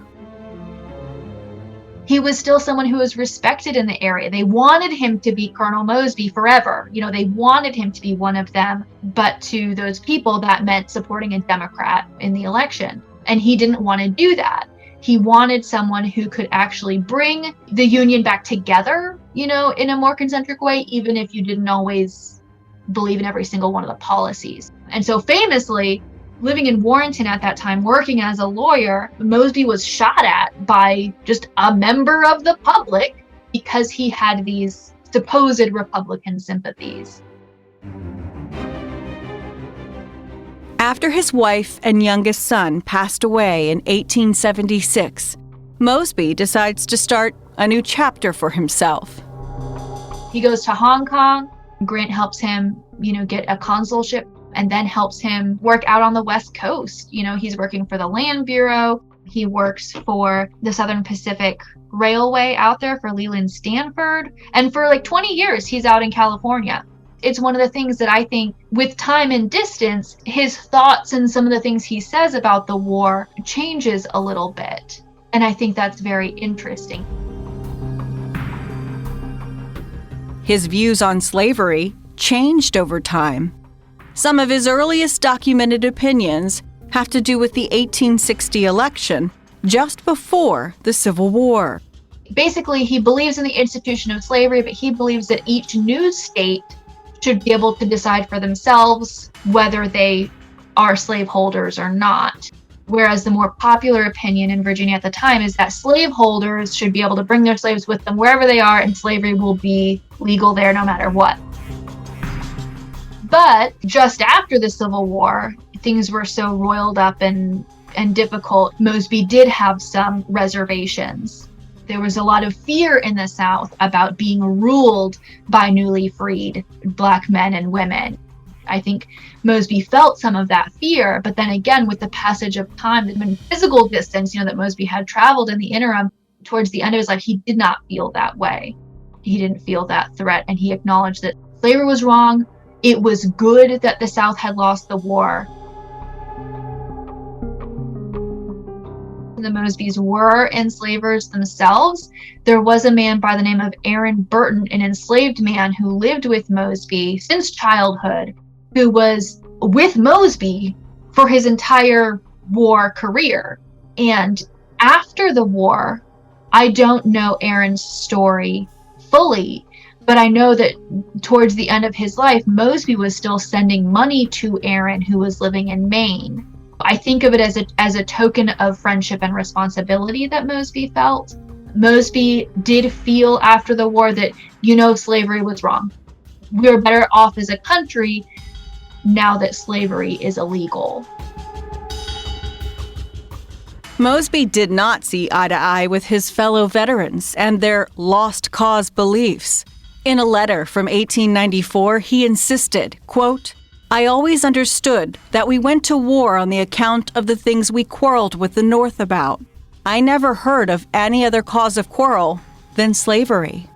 He was still someone who was respected in the area. They wanted him to be Colonel Mosby forever. They wanted him to be one of them. But to those people, that meant supporting a Democrat in the election. And he didn't want to do that. He wanted someone who could actually bring the Union back together, in a more concentric way, even if you didn't always believe in every single one of the policies. And so famously, living in Warrenton at that time, working as a lawyer, Mosby was shot at by just a member of the public because he had these supposed Republican sympathies. After his wife and youngest son passed away in 1876, Mosby decides to start a new chapter for himself. He goes to Hong Kong. Grant helps him, get a consulship, and then helps him work out on the West Coast. He's working for the Land Bureau. He works for the Southern Pacific Railway out there for Leland Stanford. And for like 20 years, he's out in California. It's one of the things that I think, with time and distance, his thoughts and some of the things he says about the war changes a little bit. And I think that's very interesting. His views on slavery changed over time. Some of his earliest documented opinions have to do with the 1860 election, just before the Civil War. Basically, he believes in the institution of slavery, but he believes that each new state should be able to decide for themselves whether they are slaveholders or not. Whereas the more popular opinion in Virginia at the time is that slaveholders should be able to bring their slaves with them wherever they are, and slavery will be legal there no matter what. But just after the Civil War, things were so roiled up and difficult, Mosby did have some reservations. There was a lot of fear in the South about being ruled by newly freed Black men and women. I think Mosby felt some of that fear, but then again, with the passage of time and physical distance, that Mosby had traveled in the interim, towards the end of his life, he did not feel that way. He didn't feel that threat, and he acknowledged that slavery was wrong. It was good that the South had lost the war. The Mosbys were enslavers themselves. There was a man by the name of Aaron Burton, an enslaved man who lived with Mosby since childhood, who was with Mosby for his entire war career. And after the war, I don't know Aaron's story fully, But I know that towards the end of his life, Mosby was still sending money to Aaron, who was living in Maine. I think of it as a token of friendship and responsibility that Mosby felt. Mosby did feel after the war that, slavery was wrong. We are better off as a country now that slavery is illegal. Mosby did not see eye to eye with his fellow veterans and their lost cause beliefs. In a letter from 1894, he insisted, quote, "I always understood that we went to war on the account of the things we quarreled with the North about. I never heard of any other cause of quarrel than slavery."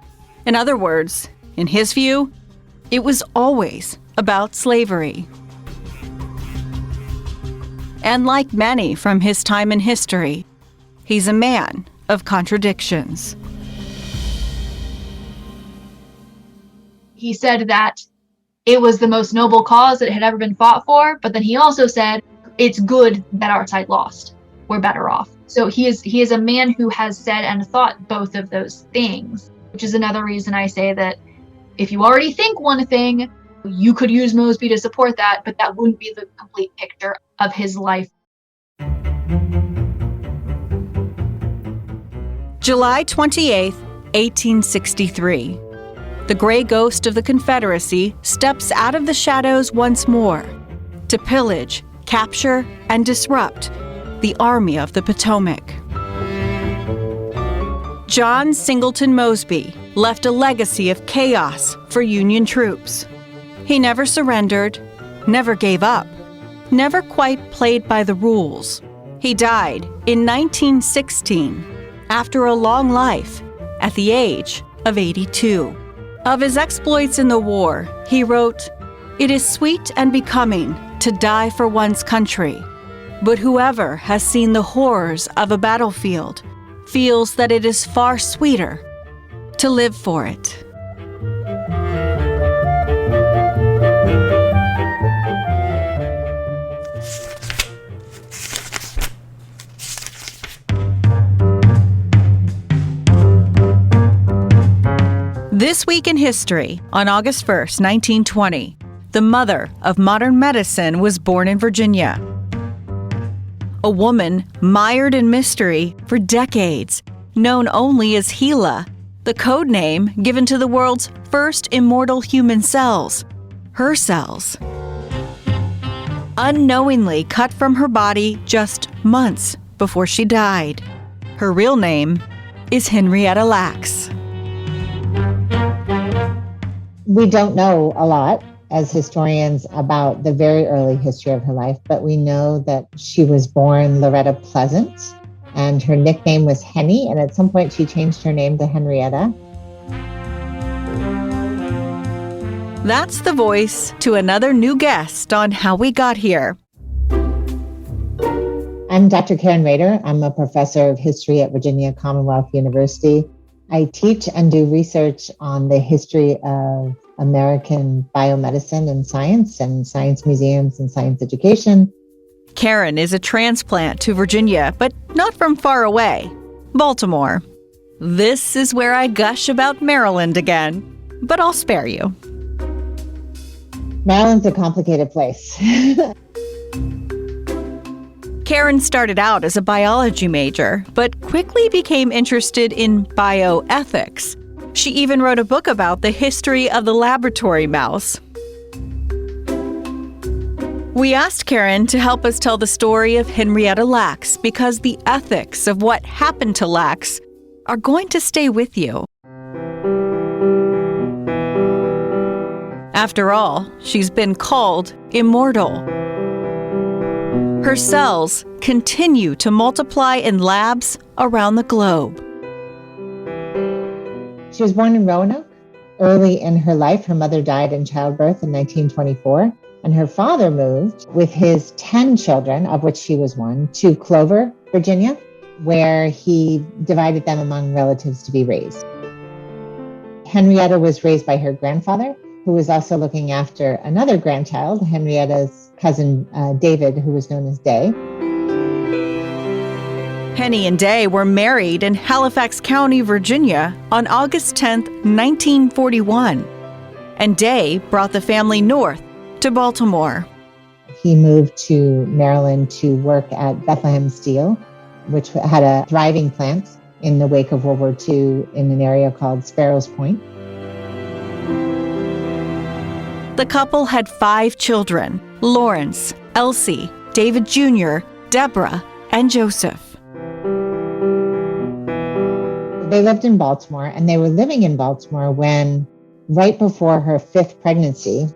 In other words, in his view, it was always about slavery. And like many from his time in history, he's a man of contradictions. He said that it was the most noble cause that had ever been fought for, but then he also said, it's good that our side lost. We're better off. So he is a man who has said and thought both of those things, which is another reason I say that if you already think one thing, you could use Mosby to support that, but that wouldn't be the complete picture of his life. July 28th, 1863. The gray ghost of the Confederacy steps out of the shadows once more to pillage, capture, and disrupt the Army of the Potomac. John Singleton Mosby left a legacy of chaos for Union troops. He never surrendered, never gave up, never quite played by the rules. He died in 1916 after a long life at the age of 82. Of his exploits in the war, he wrote, "It is sweet and becoming to die for one's country, but whoever has seen the horrors of a battlefield feels that it is far sweeter to live for it." This week in history, on August 1st, 1920, the mother of modern medicine was born in Virginia. A woman mired in mystery for decades, known only as Gila, the code name given to the world's first immortal human cells, her cells. Unknowingly cut from her body just months before she died. Her real name is Henrietta Lacks. We don't know a lot as historians about the very early history of her life, but we know that she was born Loretta Pleasant, and her nickname was Henny, and at some point she changed her name to Henrietta. That's the voice to another new guest on How We Got Here. I'm Dr. Karen Rader. I'm a professor of history at Virginia Commonwealth University. I teach and do research on the history of American biomedicine and science museums and science education. Karen is a transplant to Virginia, but not from far away, Baltimore. This is where I gush about Maryland again, but I'll spare you. Maryland's a complicated place. Karen started out as a biology major, but quickly became interested in bioethics. She even wrote a book about the history of the laboratory mouse. We asked Karen to help us tell the story of Henrietta Lacks because the ethics of what happened to Lacks are going to stay with you. After all, she's been called immortal. Her cells continue to multiply in labs around the globe. She was born in Roanoke. Early in her life, her mother died in childbirth in 1924, and her father moved with his 10 children, of which she was one, to Clover, Virginia, where he divided them among relatives to be raised. Henrietta was raised by her grandfather, who was also looking after another grandchild, Henrietta's cousin David, who was known as Day. Henny and Day were married in Halifax County, Virginia on August 10, 1941, and Day brought the family north to Baltimore. He moved to Maryland to work at Bethlehem Steel, which had a thriving plant in the wake of World War II in an area called Sparrows Point. The couple had 5 children: Lawrence, Elsie, David Jr., Deborah, and Joseph. They lived in Baltimore, and they were living in Baltimore when, right before her 5th pregnancy,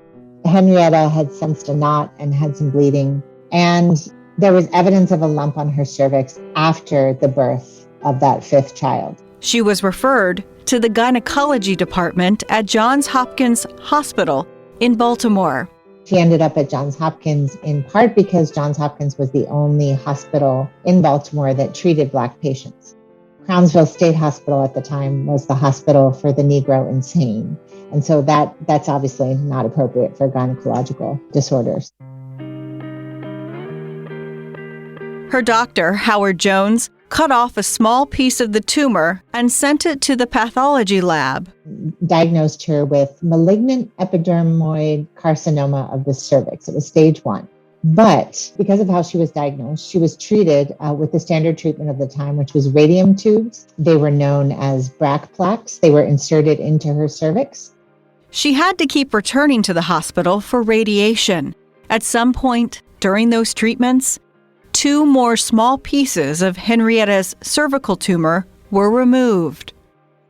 Henrietta had sensed a knot and had some bleeding, and there was evidence of a lump on her cervix after the birth of that 5th child. She was referred to the gynecology department at Johns Hopkins Hospital in Baltimore. She ended up at Johns Hopkins in part because Johns Hopkins was the only hospital in Baltimore that treated Black patients. Crownsville State Hospital at the time was the hospital for the Negro insane. And so that's obviously not appropriate for gynecological disorders. Her doctor, Howard Jones, cut off a small piece of the tumor and sent it to the pathology lab. Diagnosed her with malignant epidermoid carcinoma of the cervix. It was stage 1. But because of how she was diagnosed, she was treated with the standard treatment of the time, which was radium tubes. They were known as Brack plaques. They were inserted into her cervix. She had to keep returning to the hospital for radiation. At some point during those treatments, 2 more small pieces of Henrietta's cervical tumor were removed.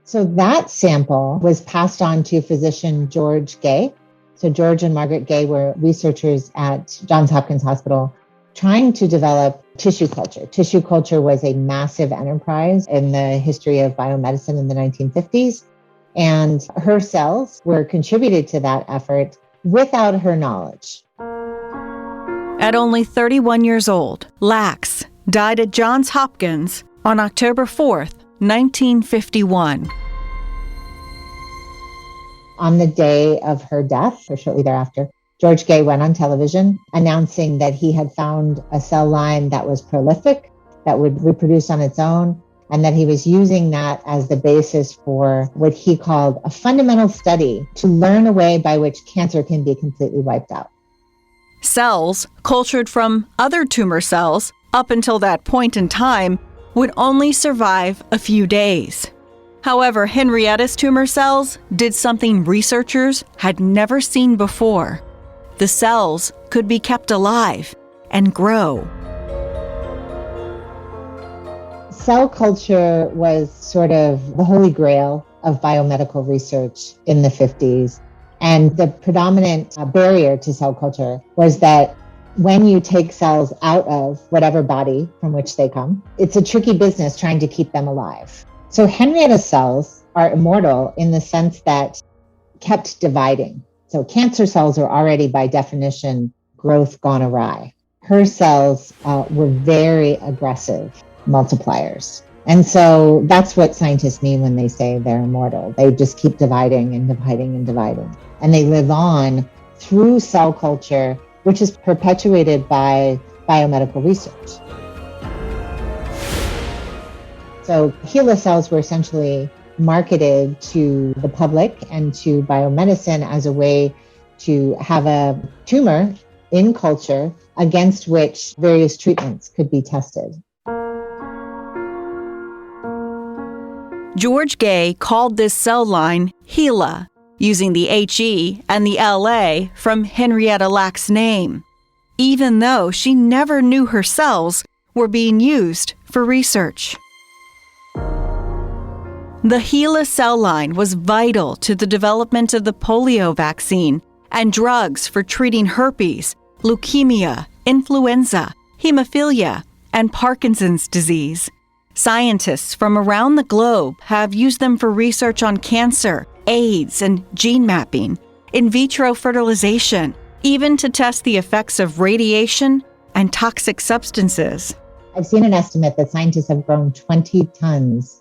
So that sample was passed on to physician George Gay. So George and Margaret Gay were researchers at Johns Hopkins Hospital trying to develop tissue culture. Tissue culture was a massive enterprise in the history of biomedicine in the 1950s. And her cells were contributed to that effort without her knowledge. At only 31 years old, Lacks died at Johns Hopkins on October 4th, 1951. On the day of her death, or shortly thereafter, George Gay went on television announcing that he had found a cell line that was prolific, that would reproduce on its own, and that he was using that as the basis for what he called a fundamental study to learn a way by which cancer can be completely wiped out. Cells cultured from other tumor cells up until that point in time would only survive a few days. However, Henrietta's tumor cells did something researchers had never seen before. The cells could be kept alive and grow. Cell culture was sort of the holy grail of biomedical research in the 50s. And the predominant barrier to cell culture was that when you take cells out of whatever body from which they come, it's a tricky business trying to keep them alive. So Henrietta's cells are immortal in the sense that kept dividing. So cancer cells are already, by definition, growth gone awry. Her cells were very aggressive multipliers. And so that's what scientists mean when they say they're immortal. They just keep dividing and dividing and dividing. And they live on through cell culture, which is perpetuated by biomedical research. So HeLa cells were essentially marketed to the public and to biomedicine as a way to have a tumor in culture against which various treatments could be tested. George Gay called this cell line HeLa, using the HE and the LA from Henrietta Lacks' name, even though she never knew her cells were being used for research. The HeLa cell line was vital to the development of the polio vaccine and drugs for treating herpes, leukemia, influenza, hemophilia, and Parkinson's disease. Scientists from around the globe have used them for research on cancer, AIDS, and gene mapping, in vitro fertilization, even to test the effects of radiation and toxic substances. I've seen an estimate that scientists have grown 20 tons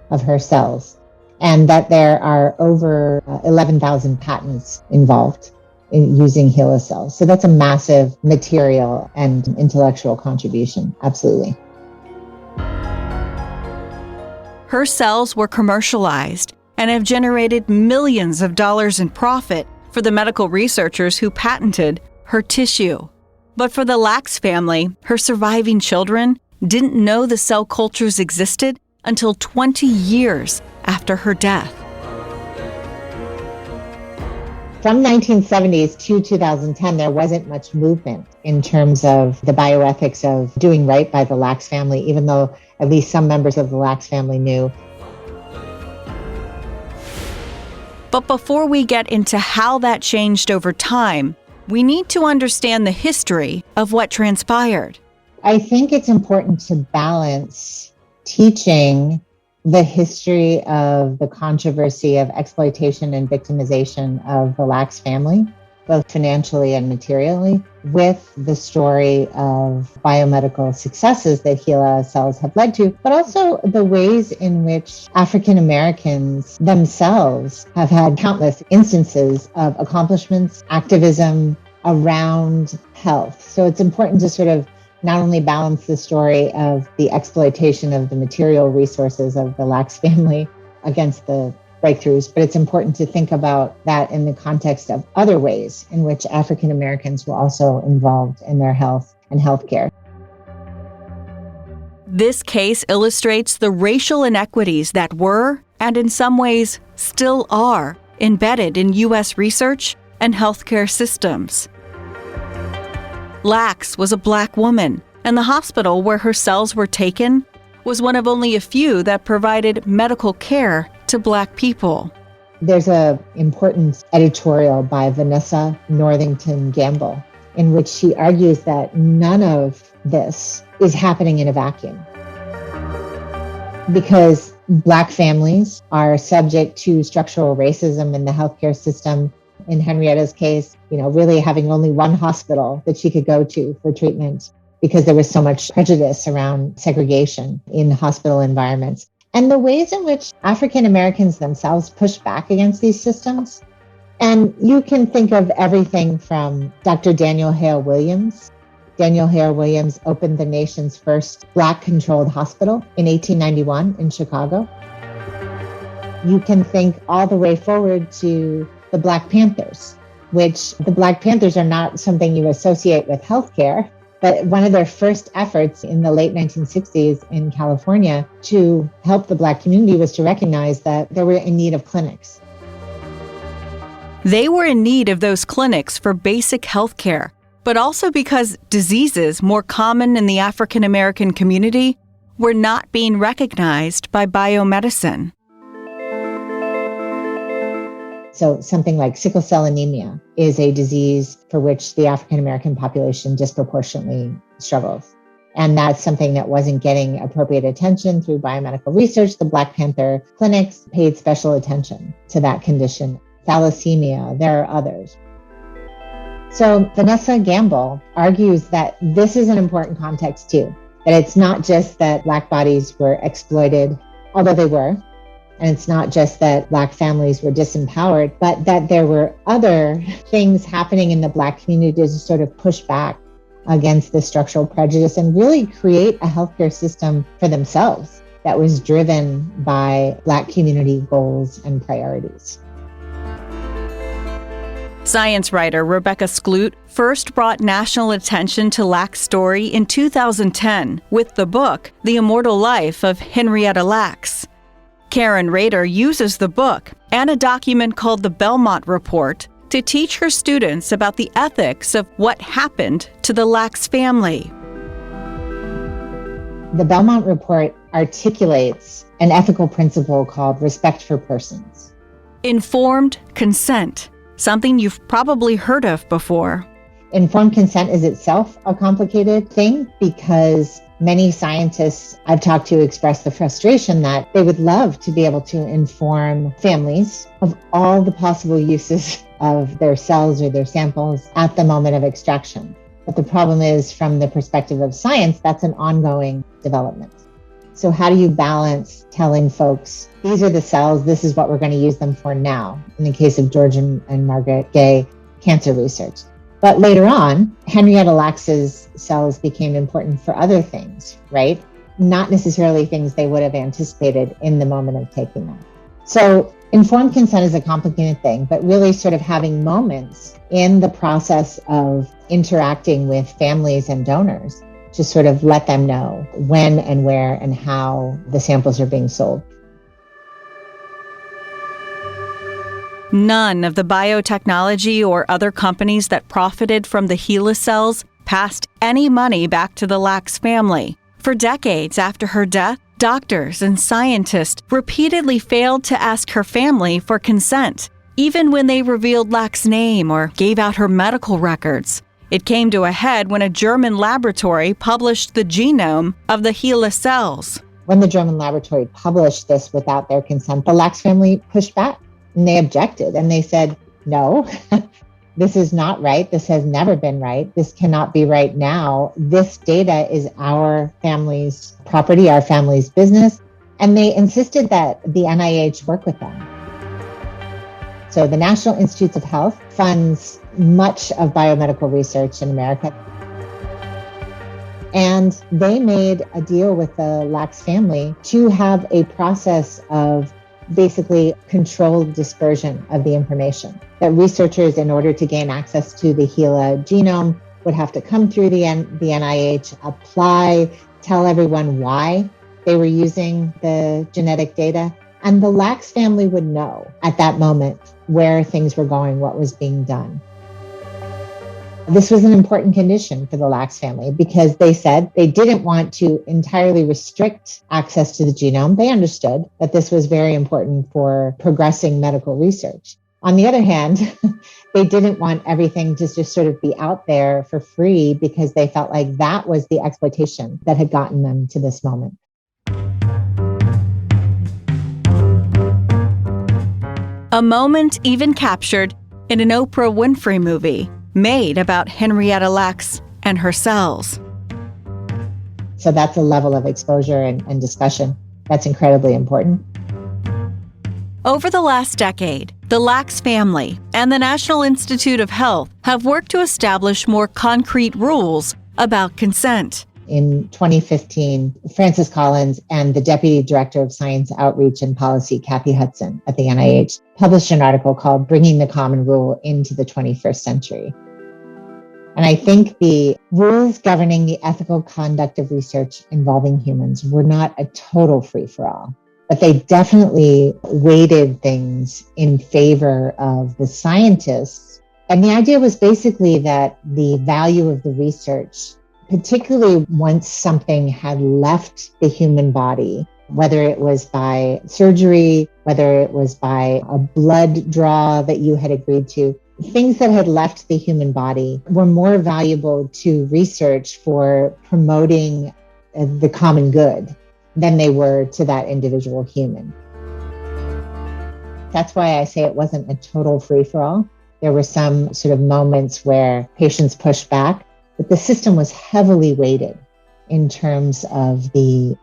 of her cells, and that there are over 11,000 patents involved in using HeLa cells. So that's a massive material and intellectual contribution, absolutely. Her cells were commercialized and have generated millions of dollars in profit for the medical researchers who patented her tissue. But for the Lacks family, her surviving children didn't know the cell cultures existed until 20 years after her death. From 1970s to 2010, there wasn't much movement in terms of the bioethics of doing right by the Lacks family, even though at least some members of the Lacks family knew. But before we get into how that changed over time, we need to understand the history of what transpired. I think it's important to balance teaching the history of the controversy of exploitation and victimization of the Lacks family, both financially and materially, with the story of biomedical successes that HeLa cells have led to, but also the ways in which African Americans themselves have had countless instances of accomplishments, activism around health. So it's important to sort of not only balance the story of the exploitation of the material resources of the Lacks family against the breakthroughs, but it's important to think about that in the context of other ways in which African Americans were also involved in their health and healthcare. This case illustrates the racial inequities that were, and in some ways still are, embedded in U.S. research and healthcare systems. Lacks was a Black woman, and the hospital where her cells were taken was one of only a few that provided medical care to Black people. There's an important editorial by Vanessa Northington Gamble in which she argues that none of this is happening in a vacuum, because Black families are subject to structural racism in the healthcare system. In Henrietta's case, really having only one hospital that she could go to for treatment because there was so much prejudice around segregation in hospital environments. And the ways in which African Americans themselves push back against these systems. And you can think of everything from Dr. Daniel Hale Williams. Daniel Hale Williams opened the nation's first Black-controlled hospital in 1891 in Chicago. You can think all the way forward to the Black Panthers, which the Black Panthers are not something you associate with healthcare, but one of their first efforts in the late 1960s in California to help the Black community was to recognize that they were in need of clinics. They were in need of those clinics for basic health care, but also because diseases more common in the African American community were not being recognized by biomedicine. So something like sickle cell anemia is a disease for which the African American population disproportionately struggles. And that's something that wasn't getting appropriate attention through biomedical research. The Black Panther clinics paid special attention to that condition. Thalassemia, there are others. So Vanessa Gamble argues that this is an important context too, that it's not just that Black bodies were exploited, although they were, and it's not just that Black families were disempowered, but that there were other things happening in the Black community to sort of push back against the structural prejudice and really create a healthcare system for themselves that was driven by Black community goals and priorities. Science writer Rebecca Skloot first brought national attention to Lacks' story in 2010 with the book The Immortal Life of Henrietta Lacks. Karen Rader uses the book and a document called the Belmont Report to teach her students about the ethics of what happened to the Lacks family. The Belmont Report articulates an ethical principle called respect for persons. Informed consent, something you've probably heard of before. Informed consent is itself a complicated thing because many scientists I've talked to express the frustration that they would love to be able to inform families of all the possible uses of their cells or their samples at the moment of extraction. But the problem is, from the perspective of science, that's an ongoing development. So how do you balance telling folks, these are the cells, this is what we're going to use them for now, in the case of George and Margaret Gay cancer research. But later on, Henrietta Lacks's cells became important for other things, right? not necessarily things they would have anticipated in the moment of taking them. So informed consent is a complicated thing, but really sort of having moments in the process of interacting with families and donors to sort of let them know when and where and how the samples are being sold. None of the biotechnology or other companies that profited from the HeLa cells passed any money back to the Lacks family. For decades after her death, doctors and scientists repeatedly failed to ask her family for consent, even when they revealed Lacks' name or gave out her medical records. It came to a head when a German laboratory published the genome of the HeLa cells. When the German laboratory published this without their consent, the Lacks family pushed back and they objected and they said, no, this is not right. This has never been right. This cannot be right now. This data is our family's property, our family's business. And they insisted that the NIH work with them. So the National Institutes of Health funds much of biomedical research in America. And they made a deal with the Lacks family to have a process of basically controlled dispersion of the information. That researchers, in order to gain access to the HeLa genome, would have to come through the NIH, apply, tell everyone why they were using the genetic data. And the Lacks family would know at that moment where things were going, what was being done. This was an important condition for the Lacks family because they said they didn't want to entirely restrict access to the genome. They understood that this was very important for progressing medical research. On the other hand, they didn't want everything to just sort of be out there for free because they felt like that was the exploitation that had gotten them to this moment. A moment even captured in an Oprah Winfrey movie made about Henrietta Lacks and her cells. So that's a level of exposure and discussion that's incredibly important. Over the last decade, the Lacks family and the National Institute of Health have worked to establish more concrete rules about consent. In 2015, Francis Collins and the Deputy Director of Science Outreach and Policy, Kathy Hudson at the NIH, published an article called Bringing the Common Rule into the 21st Century. And I think the rules governing the ethical conduct of research involving humans were not a total free-for-all, but they definitely weighted things in favor of the scientists. And the idea was basically that the value of the research, particularly once something had left the human body, whether it was by surgery, whether it was by a blood draw that you had agreed to, things that had left the human body were more valuable to research for promoting the common good than they were to that individual human. That's why I say it wasn't a total free-for-all. There were some sort of moments where patients pushed back, but the system was heavily weighted in terms of the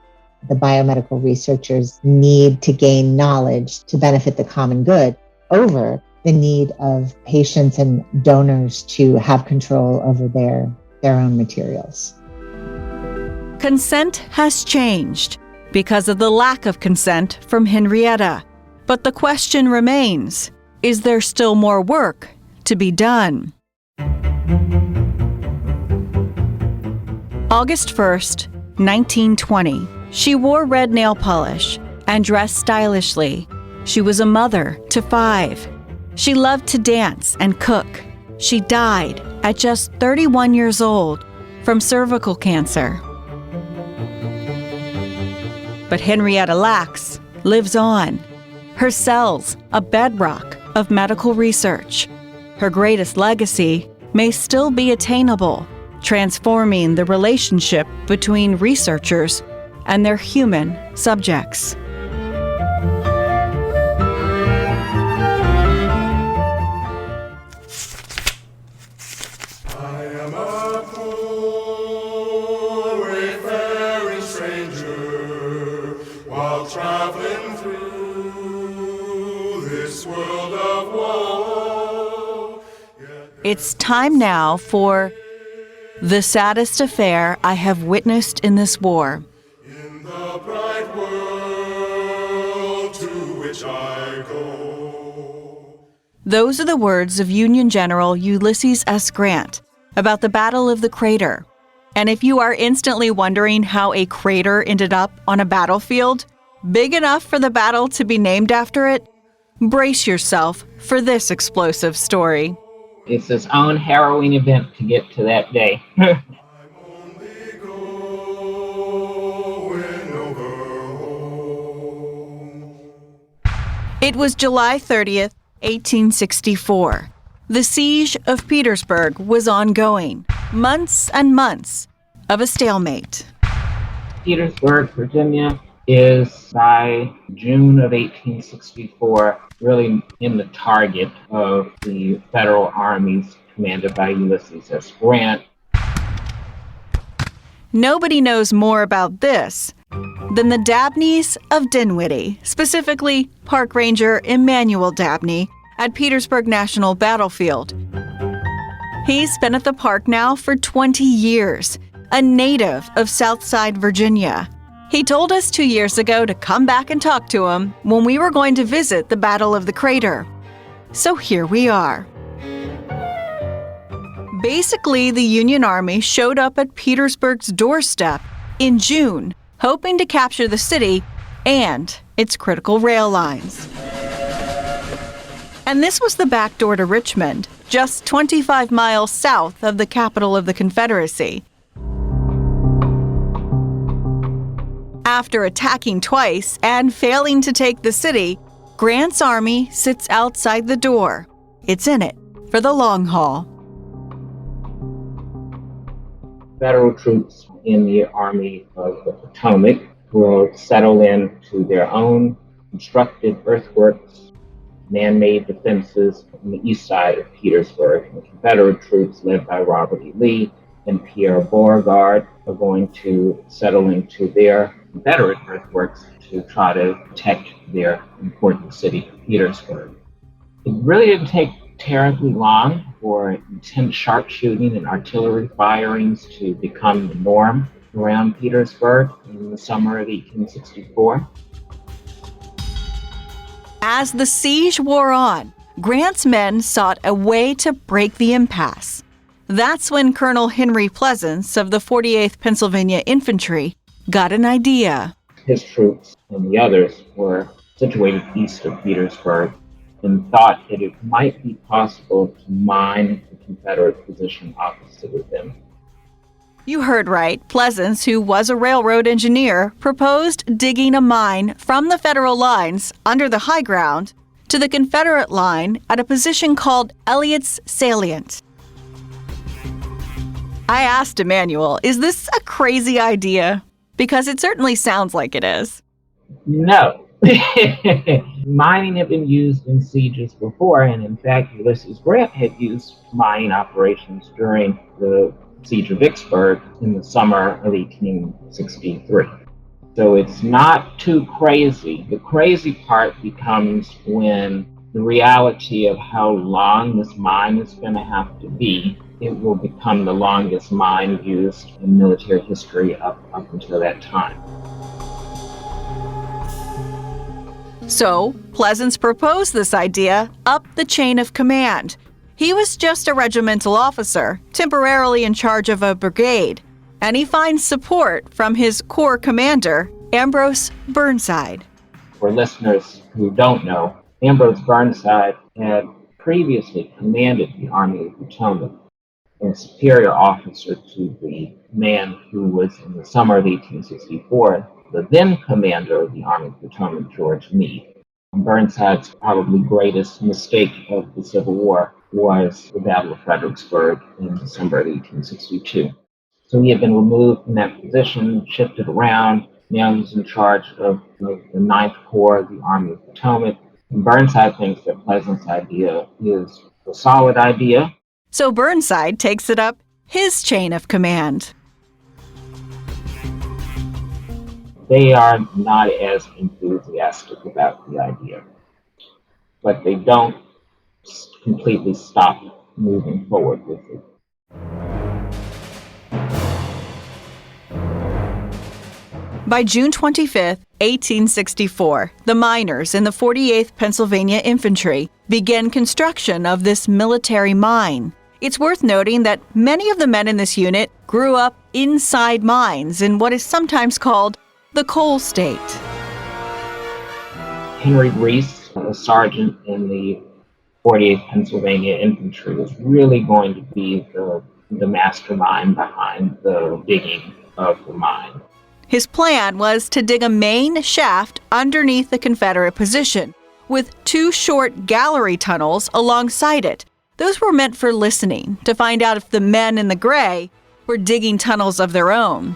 biomedical researchers' need to gain knowledge to benefit the common good over the need of patients and donors to have control over their own materials. Consent has changed because of the lack of consent from Henrietta. But the question remains, is there still more work to be done? August 1st, 1920. She wore red nail polish and dressed stylishly. She was a mother to 5. She loved to dance and cook. She died at just 31 years old from cervical cancer. But Henrietta Lacks lives on. Her cells, a bedrock of medical research. Her greatest legacy may still be attainable, transforming the relationship between researchers and their human subjects. Traveling through this world of woe. It's time now for the saddest affair I have witnessed in this war. Those are the words of Union General Ulysses S. Grant about the Battle of the Crater. And if you are instantly wondering how a crater ended up on a battlefield, big enough for the battle to be named after it, brace yourself for this explosive story. It's its own harrowing event to get to that day. It was July 30th, 1864. The siege of Petersburg was ongoing. Months and months of a stalemate. Petersburg, Virginia is by June of 1864 really in the target of the federal armies commanded by Ulysses S. Grant. Nobody knows more about this than the Dabneys of Dinwiddie, specifically Park Ranger Emmanuel Dabney at Petersburg National Battlefield. He's been at the park now for 20 years, a native of Southside Virginia. He told us 2 years ago to come back and talk to him when we were going to visit the Battle of the Crater. So here we are. Basically, the Union Army showed up at Petersburg's doorstep in June, hoping to capture the city and its critical rail lines. And this was the back door to Richmond, just 25 miles south of the capital of the Confederacy. After attacking twice and failing to take the city, Grant's army sits outside the door. It's in it for the long haul. Federal troops in the Army of the Potomac will settle into their own constructed earthworks, man-made defenses on the east side of Petersburg. The Confederate troops led by Robert E. Lee and Pierre Beauregard are going to settle into their Confederate earthworks to try to protect their important city, Petersburg. It really didn't take terribly long for intense sharpshooting and artillery firings to become the norm around Petersburg in the summer of 1864. As the siege wore on, Grant's men sought a way to break the impasse. That's when Colonel Henry Pleasants of the 48th Pennsylvania Infantry got an idea. His troops and the others were situated east of Petersburg and thought that it might be possible to mine the Confederate position opposite of them. You heard right. Pleasants, who was a railroad engineer, proposed digging a mine from the Federal lines under the high ground to the Confederate line at a position called Elliott's Salient. I asked Emmanuel, is this a crazy idea? Because it certainly sounds like it is. No. Mining had been used in sieges before, and in fact, Ulysses Grant had used mining operations during the siege of Vicksburg in the summer of 1863. So it's not too crazy. The crazy part becomes when the reality of how long this mine is going to have to be, it will become the longest mine used in military history up until that time. So, Pleasants proposed this idea up the chain of command. He was just a regimental officer, temporarily in charge of a brigade, and he finds support from his corps commander, Ambrose Burnside. For listeners who don't know, Ambrose Burnside had previously commanded the Army of the Potomac, and a superior officer to the man who was in the summer of 1864, the then commander of the Army of the Potomac, George Meade. Burnside's probably greatest mistake of the Civil War was the Battle of Fredericksburg in December of 1862. So he had been removed from that position, shifted around. Now he's in charge of the Ninth Corps of the Army of the Potomac. And Burnside thinks that Pleasant's idea is a solid idea. So Burnside takes it up his chain of command. They are not as enthusiastic about the idea, but they don't completely stop moving forward with it. By June 25, 1864, the miners in the 48th Pennsylvania Infantry began construction of this military mine. It's worth noting that many of the men in this unit grew up inside mines in what is sometimes called the coal state. Henry Reese, a sergeant in the 48th Pennsylvania Infantry, was really going to be the mastermind behind the digging of the mine. His plan was to dig a main shaft underneath the Confederate position, with 2 short gallery tunnels alongside it. Those were meant for listening, to find out if the men in the gray were digging tunnels of their own.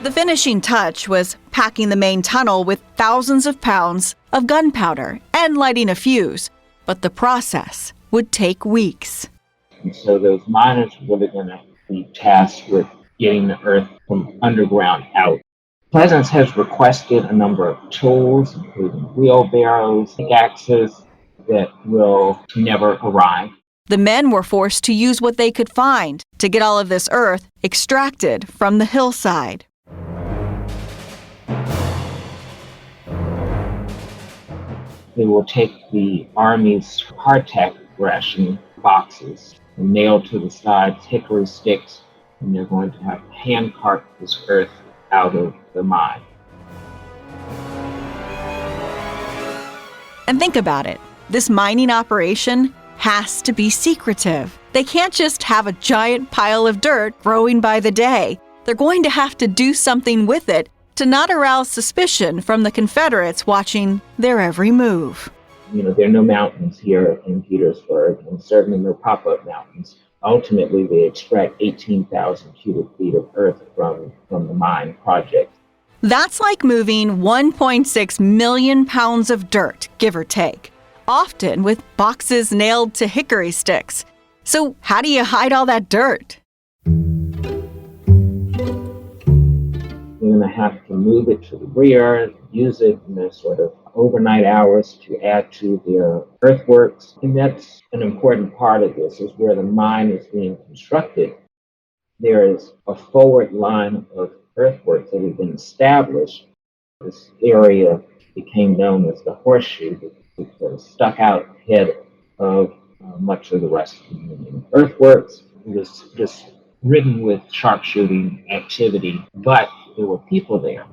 The finishing touch was packing the main tunnel with thousands of pounds of gunpowder and lighting a fuse, but the process would take weeks. And so those miners were really going to be tasked with getting the earth from underground out. Pleasants has requested a number of tools, including wheelbarrows, pickaxes, that will never arrive. The men were forced to use what they could find to get all of this earth extracted from the hillside. They will take the Army's hardtack ration boxes and nail to the sides hickory sticks, and they're going to have to hand cart this earth out of the mine. And think about it. This mining operation has to be secretive. They can't just have a giant pile of dirt growing by the day. They're going to have to do something with it to not arouse suspicion from the Confederates watching their every move. There are no mountains here in Petersburg, and certainly no pop-up mountains. Ultimately, they extract 18,000 cubic feet of earth from the mine project. That's like moving 1.6 million pounds of dirt, give or take, often with boxes nailed to hickory sticks. So how do you hide all that dirt? They're going to have to move it to the rear, use it in their sort of overnight hours to add to their earthworks. And that's an important part of this, is where the mine is being constructed. There is a forward line of earthworks that have been established. This area became known as the horseshoe, that stuck out ahead of much of the rest of the Union earthworks. It was just ridden with sharpshooting activity, but there were people there.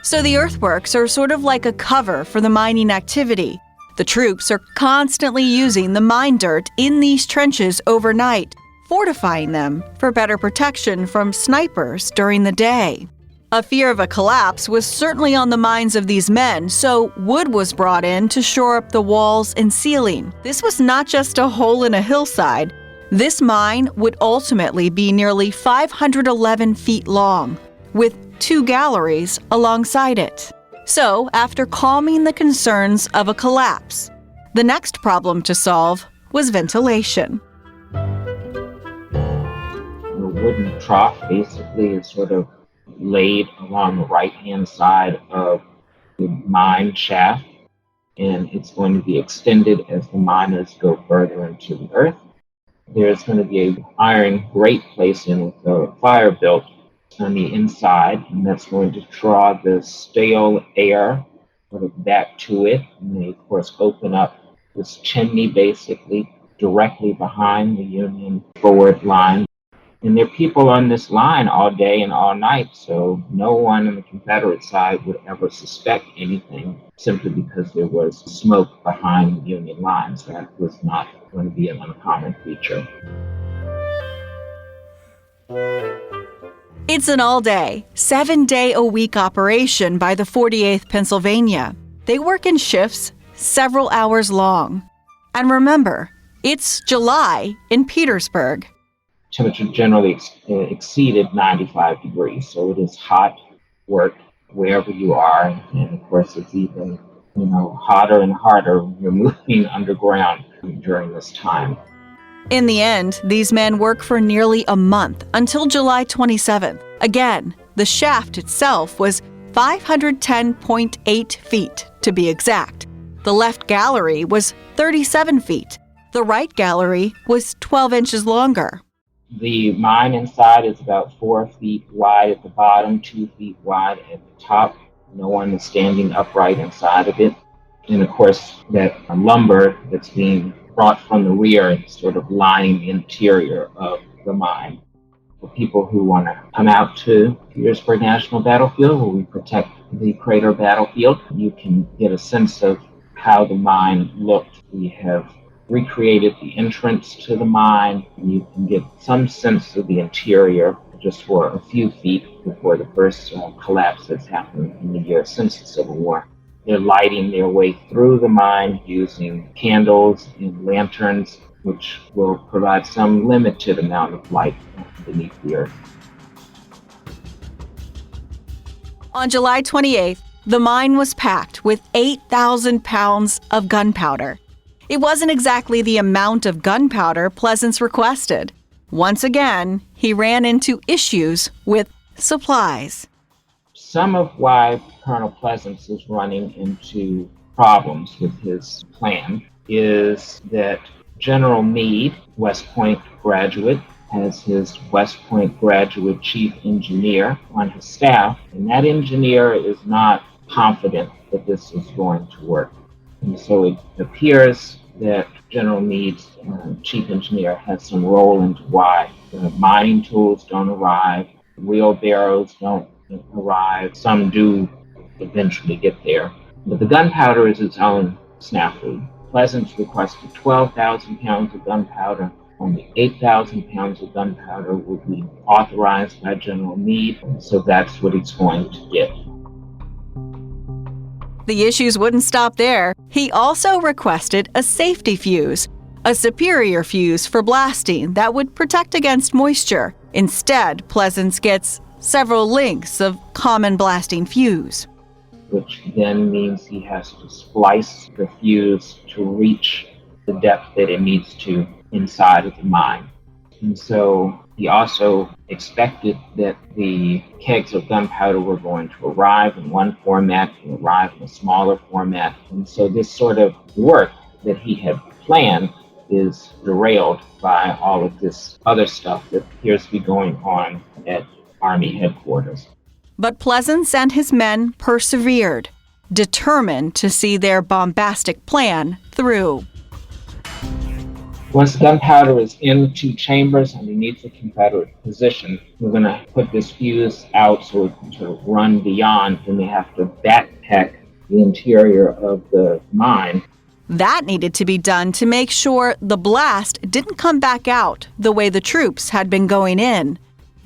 So the earthworks are sort of like a cover for the mining activity. The troops are constantly using the mine dirt in these trenches overnight, fortifying them for better protection from snipers during the day. A fear of a collapse was certainly on the minds of these men, so wood was brought in to shore up the walls and ceiling. This was not just a hole in a hillside. This mine would ultimately be nearly 511 feet long, with 2 galleries alongside it. So, after calming the concerns of a collapse, the next problem to solve was ventilation. The wooden trough basically is sort of laid along the right-hand side of the mine shaft, and it's going to be extended as the miners go further into the earth. There's going to be an iron grate placed in with a fire built on the inside, and that's going to draw the stale air sort of back to it. And they, of course, open up this chimney basically directly behind the Union forward line. And there are people on this line all day and all night, so no one on the Confederate side would ever suspect anything simply because there was smoke behind the Union lines. That was not going to be an uncommon feature. It's an all-day, 7-day-a-week operation by the 48th Pennsylvania. They work in shifts several hours long. And remember, it's July in Petersburg. Temperature generally exceeded 95 degrees, so it is hot work wherever you are, and of course it's even hotter and harder when you're moving underground during this time. In the end, these men work for nearly a month until July 27th. Again, the shaft itself was 510.8 feet to be exact. The left gallery was 37 feet. The right gallery was 12 inches longer. The mine inside is about 4 feet wide at the bottom, 2 feet wide at the top. No one is standing upright inside of it. And of course, that lumber that's being brought from the rear is sort of lining the interior of the mine. For people who want to come out to Petersburg National Battlefield, where we protect the crater battlefield, you can get a sense of how the mine looked. We have recreated the entrance to the mine. You can get some sense of the interior just for a few feet before the first collapse that's happened in the year since the Civil War. They're lighting their way through the mine using candles and lanterns, which will provide some limited amount of light beneath the earth. On July 28th, the mine was packed with 8,000 pounds of gunpowder. It wasn't exactly the amount of gunpowder Pleasants requested. Once again, he ran into issues with supplies. Some of why Colonel Pleasants is running into problems with his plan is that General Meade, West Point graduate, has his West Point graduate chief engineer on his staff, and that engineer is not confident that this is going to work. And so it appears that General Meade's chief engineer has some role into why the mining tools don't arrive, wheelbarrows don't arrive. Some do eventually get there. But the gunpowder is its own snafu. Pleasants requested 12,000 pounds of gunpowder. Only 8,000 pounds of gunpowder will be authorized by General Meade, so that's what he's going to get. The issues wouldn't stop there. He also requested a safety fuse, a superior fuse for blasting that would protect against moisture. Instead, Pleasants gets several lengths of common blasting fuse. Which then means he has to splice the fuse to reach the depth that it needs to inside of the mine. And so he also expected that the kegs of gunpowder were going to arrive in one format and arrive in a smaller format. And so this sort of work that he had planned is derailed by all of this other stuff that appears to be going on at Army headquarters. But Pleasants and his men persevered, determined to see their bombastic plan through. Once the gunpowder is in the two chambers underneath the Confederate position, we're going to put this fuse out so it can sort of run beyond, and they have to backpack the interior of the mine. That needed to be done to make sure the blast didn't come back out the way the troops had been going in.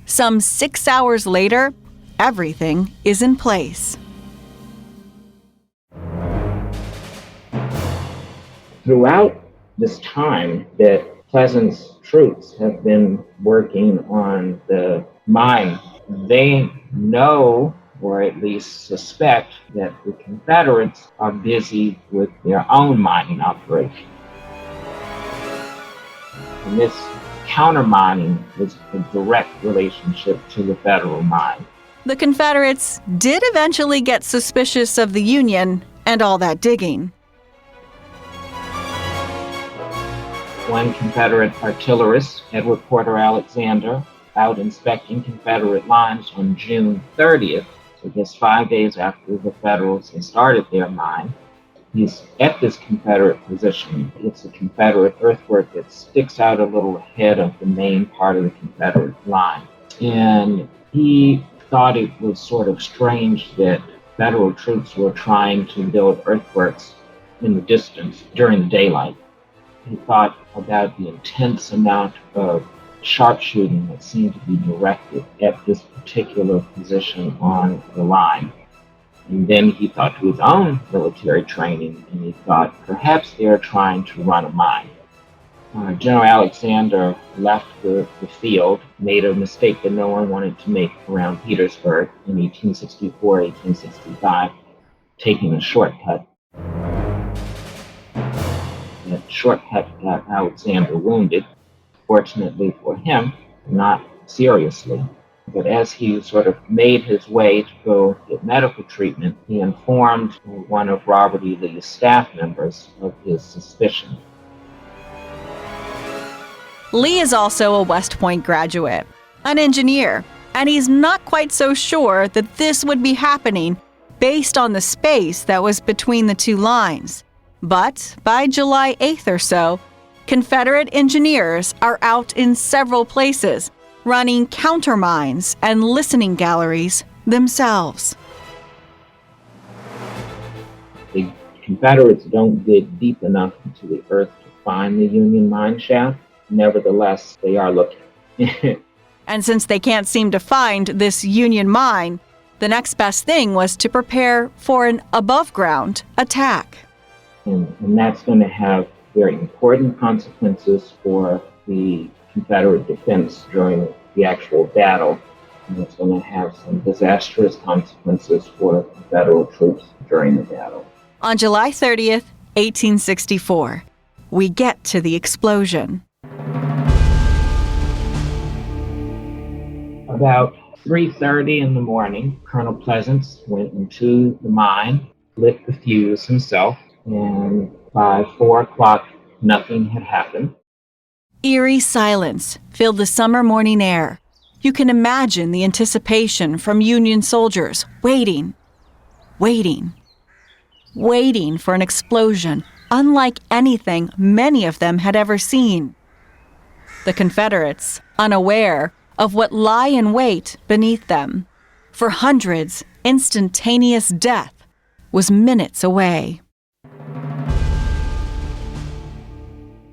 Some 6 hours later, everything is in place. Throughout this time that Pleasant's troops have been working on the mine, they know, or at least suspect, that the Confederates are busy with their own mining operation. And this counter-mining was a direct relationship to the federal mine. The Confederates did eventually get suspicious of the Union and all that digging. One Confederate artillerist, Edward Porter Alexander, out inspecting Confederate lines on June 30th, so just 5 days after the Federals had started their mine. He's at this Confederate position. It's a Confederate earthwork that sticks out a little ahead of the main part of the Confederate line. And he thought it was sort of strange that Federal troops were trying to build earthworks in the distance during the daylight. He thought about the intense amount of sharpshooting that seemed to be directed at this particular position on the line. And then he thought to his own military training, and he thought perhaps they're trying to run a mine. General Alexander left the field, made a mistake that no one wanted to make around Petersburg in 1864, 1865, taking a shortcut. That shortcut got Alexander wounded, fortunately for him, not seriously. But as he sort of made his way to go get medical treatment, he informed one of Robert E. Lee's staff members of his suspicion. Lee is also a West Point graduate, an engineer, and he's not quite so sure that this would be happening based on the space that was between the two lines. But by July 8th or so, Confederate engineers are out in several places, running countermines and listening galleries themselves. The Confederates don't dig deep enough into the earth to find the Union mine shaft. Nevertheless, they are looking. And since they can't seem to find this Union mine, the next best thing was to prepare for an above-ground attack. And that's going to have very important consequences for the Confederate defense during the actual battle. And it's going to have some disastrous consequences for Confederate troops during the battle. On July 30th, 1864, we get to the explosion. About 3:30 in the morning, Colonel Pleasants went into the mine, lit the fuse himself, and by 4 o'clock, nothing had happened. Eerie silence filled the summer morning air. You can imagine the anticipation from Union soldiers waiting for an explosion unlike anything many of them had ever seen. The Confederates, unaware of what lie in wait beneath them. For hundreds, instantaneous death was minutes away.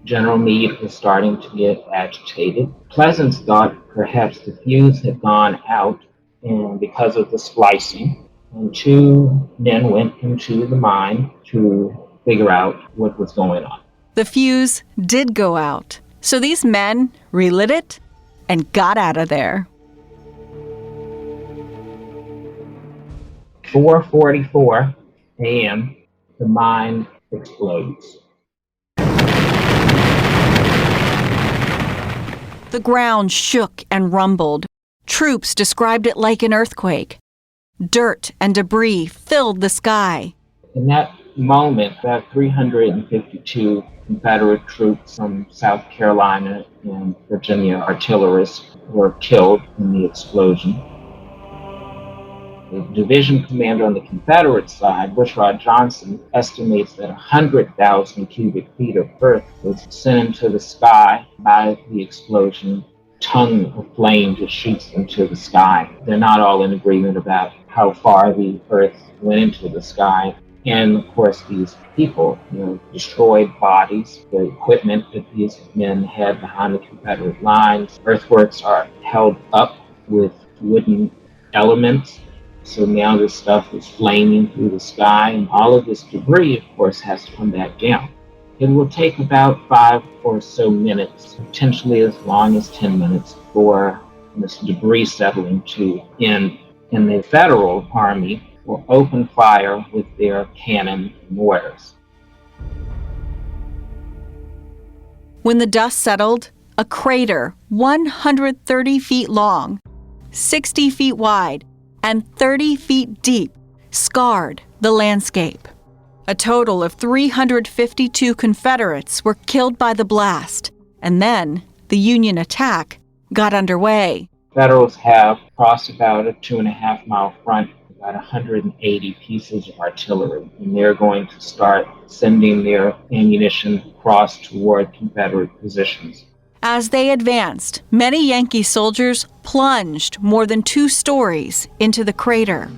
General Meade was starting to get agitated. Pleasants thought perhaps the fuse had gone out, and because of the splicing, and 2 men went into the mine to figure out what was going on. The fuse did go out, so these men relit it and got out of there. 4:44 a.m., the mine explodes. The ground shook and rumbled. Troops described it like an earthquake. Dirt and debris filled the sky. In that moment, about 352 Confederate troops from South Carolina and Virginia artillerists were killed in the explosion. The division commander on the Confederate side, Bushrod Johnson, estimates that 100,000 cubic feet of earth was sent into the sky by the explosion. Tongue of flame just shoots into the sky. They're not all in agreement about how far the earth went into the sky. And of course, these people, destroyed bodies, the equipment that these men had behind the Confederate lines. Earthworks are held up with wooden elements. So now this stuff is flaming through the sky, and all of this debris, of course, has to come back down. It will take about 5 or so minutes, potentially as long as 10 minutes, for this debris settling to end. And the Federal Army will open fire with their cannon and mortars. When the dust settled, a crater 130 feet long, 60 feet wide, and 30 feet deep scarred the landscape. A total of 352 Confederates were killed by the blast, and then the Union attack got underway. Federals have across about a 2.5-mile front about 180 pieces of artillery, and they're going to start sending their ammunition across toward Confederate positions. As they advanced, many Yankee soldiers plunged more than 2 stories into the crater.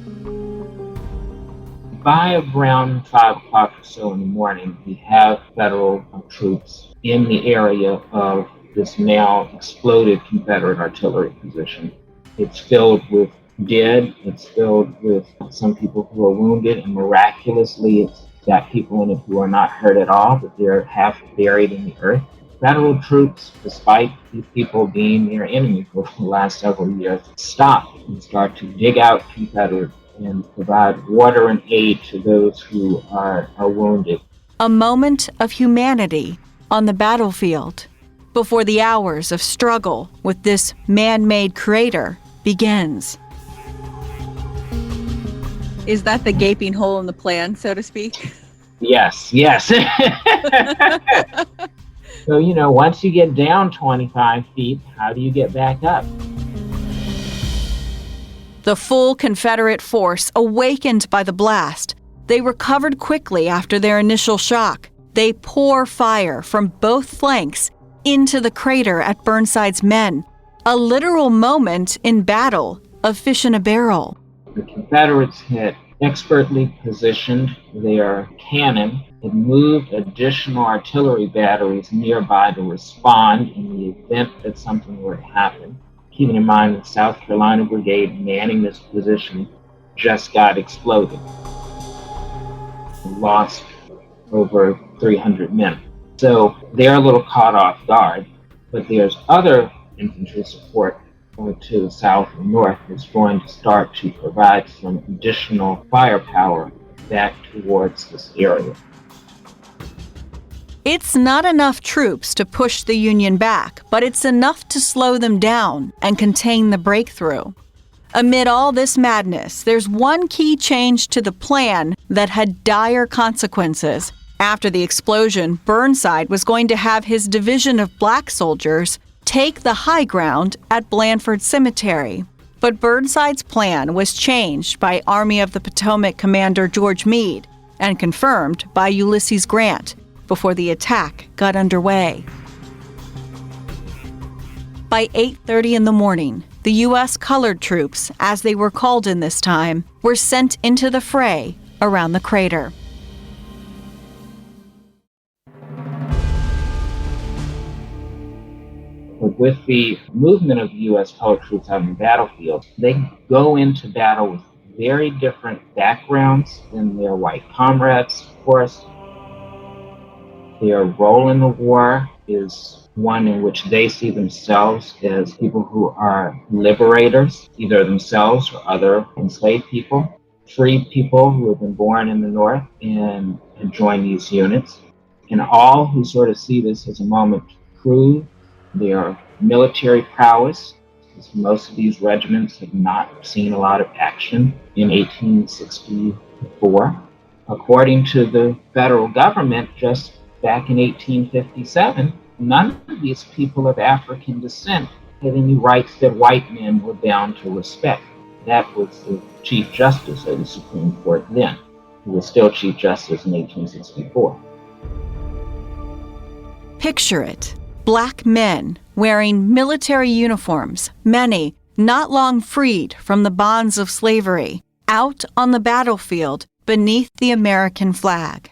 By around 5 o'clock or so in the morning, we have Federal troops in the area of this now exploded Confederate artillery position. It's filled with dead, it's filled with some people who are wounded, and miraculously it's got people in it who are not hurt at all, but they're half buried in the earth. Federal troops, despite these people being their enemy for the last several years, stop and start to dig out Confederates and provide water and aid to those who are wounded. A moment of humanity on the battlefield before the hours of struggle with this man-made crater begins. Is that the gaping hole in the plan, so to speak? Yes. So, once you get down 25 feet, how do you get back up? The full Confederate force awakened by the blast. They recovered quickly after their initial shock. They pour fire from both flanks into the crater at Burnside's men, a literal moment in battle of fish in a barrel. The Confederates had expertly positioned their cannon and moved additional artillery batteries nearby to respond in the event that something were to happen. Keeping in mind that South Carolina Brigade manning this position just got exploded. We lost over 300 men. So they're a little caught off guard, but there's other infantry support to the south and north that's going to start to provide some additional firepower back towards this area. It's not enough troops to push the Union back, but it's enough to slow them down and contain the breakthrough. Amid all this madness, there's one key change to the plan that had dire consequences. After the explosion, Burnside was going to have his division of black soldiers take the high ground at Blandford Cemetery. But Burnside's plan was changed by Army of the Potomac Commander George Meade and confirmed by Ulysses Grant before the attack got underway. By 8:30 in the morning, the U.S. colored troops, as they were called in this time, were sent into the fray around the crater. But with the movement of the U.S. colored troops out in the battlefield, they go into battle with very different backgrounds than their white comrades, of course. Their role in the war is one in which they see themselves as people who are liberators, either themselves or other enslaved people, free people who have been born in the North and join these units, and all who sort of see this as a moment to prove their military prowess, because most of these regiments have not seen a lot of action in 1864. According to the federal government, just back in 1857, none of these people of African descent had any rights that white men were bound to respect. That was the Chief Justice of the Supreme Court then, who was still Chief Justice in 1864. Picture it. Black men wearing military uniforms, many not long freed from the bonds of slavery, out on the battlefield beneath the American flag.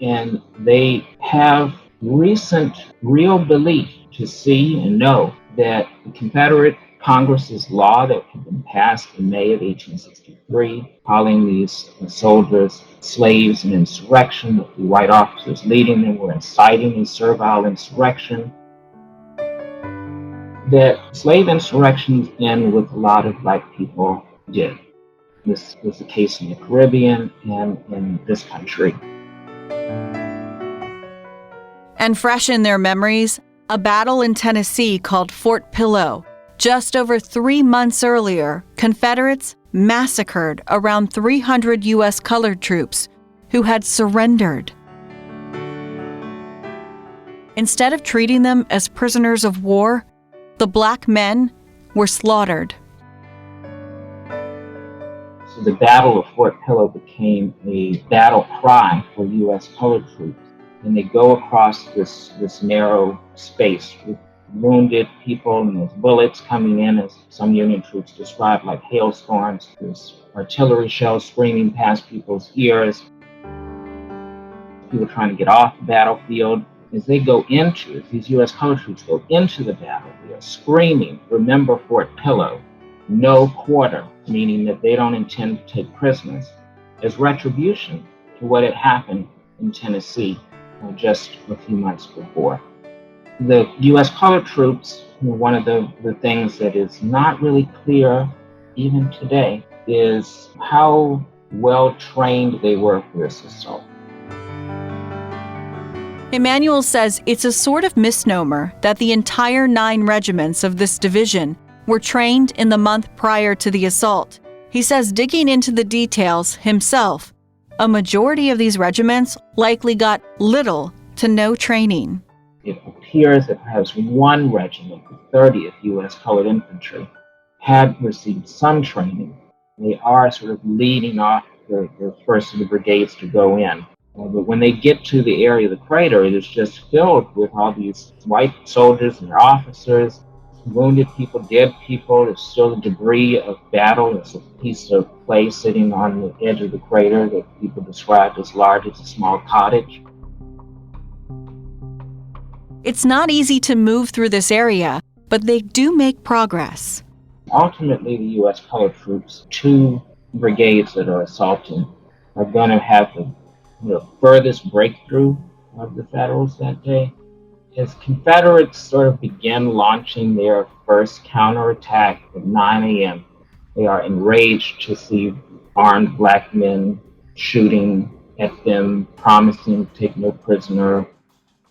And they have recent real belief to see and know that the Confederate Congress's law that had been passed in May of 1863, calling these soldiers slaves and insurrection, that the white officers leading them were inciting a servile insurrection, that slave insurrections end with a lot of black people dead. This was the case in the Caribbean and in this country. And fresh in their memories, a battle in Tennessee called Fort Pillow. Just over 3 months earlier, Confederates massacred around 300 U.S. colored troops who had surrendered. Instead of treating them as prisoners of war, the black men were slaughtered. So the Battle of Fort Pillow became a battle cry for U.S. colored troops. And they go across this narrow space with wounded people, and there's bullets coming in, as some Union troops described, like hailstorms. There's artillery shells screaming past people's ears. People trying to get off the battlefield. As they go into, as these U.S. colored troops go into the battle, they are screaming, "Remember Fort Pillow, no quarter," meaning that they don't intend to take prisoners, as retribution to what had happened in Tennessee just a few months before. The U.S. colored troops, one of the things that is not really clear even today is how well trained they were for this assault. Emanuel says it's a sort of misnomer that the entire 9 regiments of this division were trained in the month prior to the assault. He says digging into the details himself, a majority of these regiments likely got little to no training. It appears that perhaps one regiment, the 30th U.S. Colored Infantry, had received some training. They are sort of leading off the first of the brigades to go in. But when they get to the area of the crater, it is just filled with all these white soldiers and their officers, wounded people, dead people. There's still the debris of battle. There's a piece of clay sitting on the edge of the crater that people described as large as a small cottage. It's not easy to move through this area, but they do make progress. Ultimately, the U.S. colored troops, 2 brigades that are assaulting, are going to have the furthest breakthrough of the Federals that day. As Confederates sort of begin launching their first counterattack at 9 a.m., they are enraged to see armed black men shooting at them, promising to take no prisoner.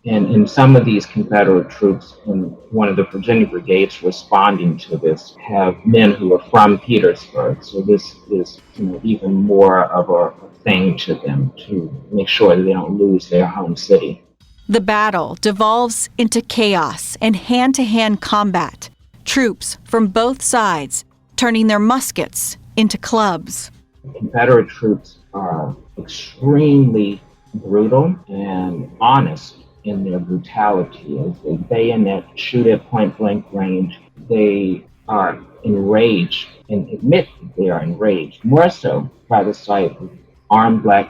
And some of these Confederate troops in one of the Virginia brigades responding to this have men who are from Petersburg. So this is even more of a thing to them to make sure that they don't lose their home city. The battle devolves into chaos and hand-to-hand combat. Troops from both sides turning their muskets into clubs. Confederate troops are extremely brutal and honest in their brutality as they bayonet, shoot at point-blank range. They are enraged and admit that they are enraged, more so by the sight of armed black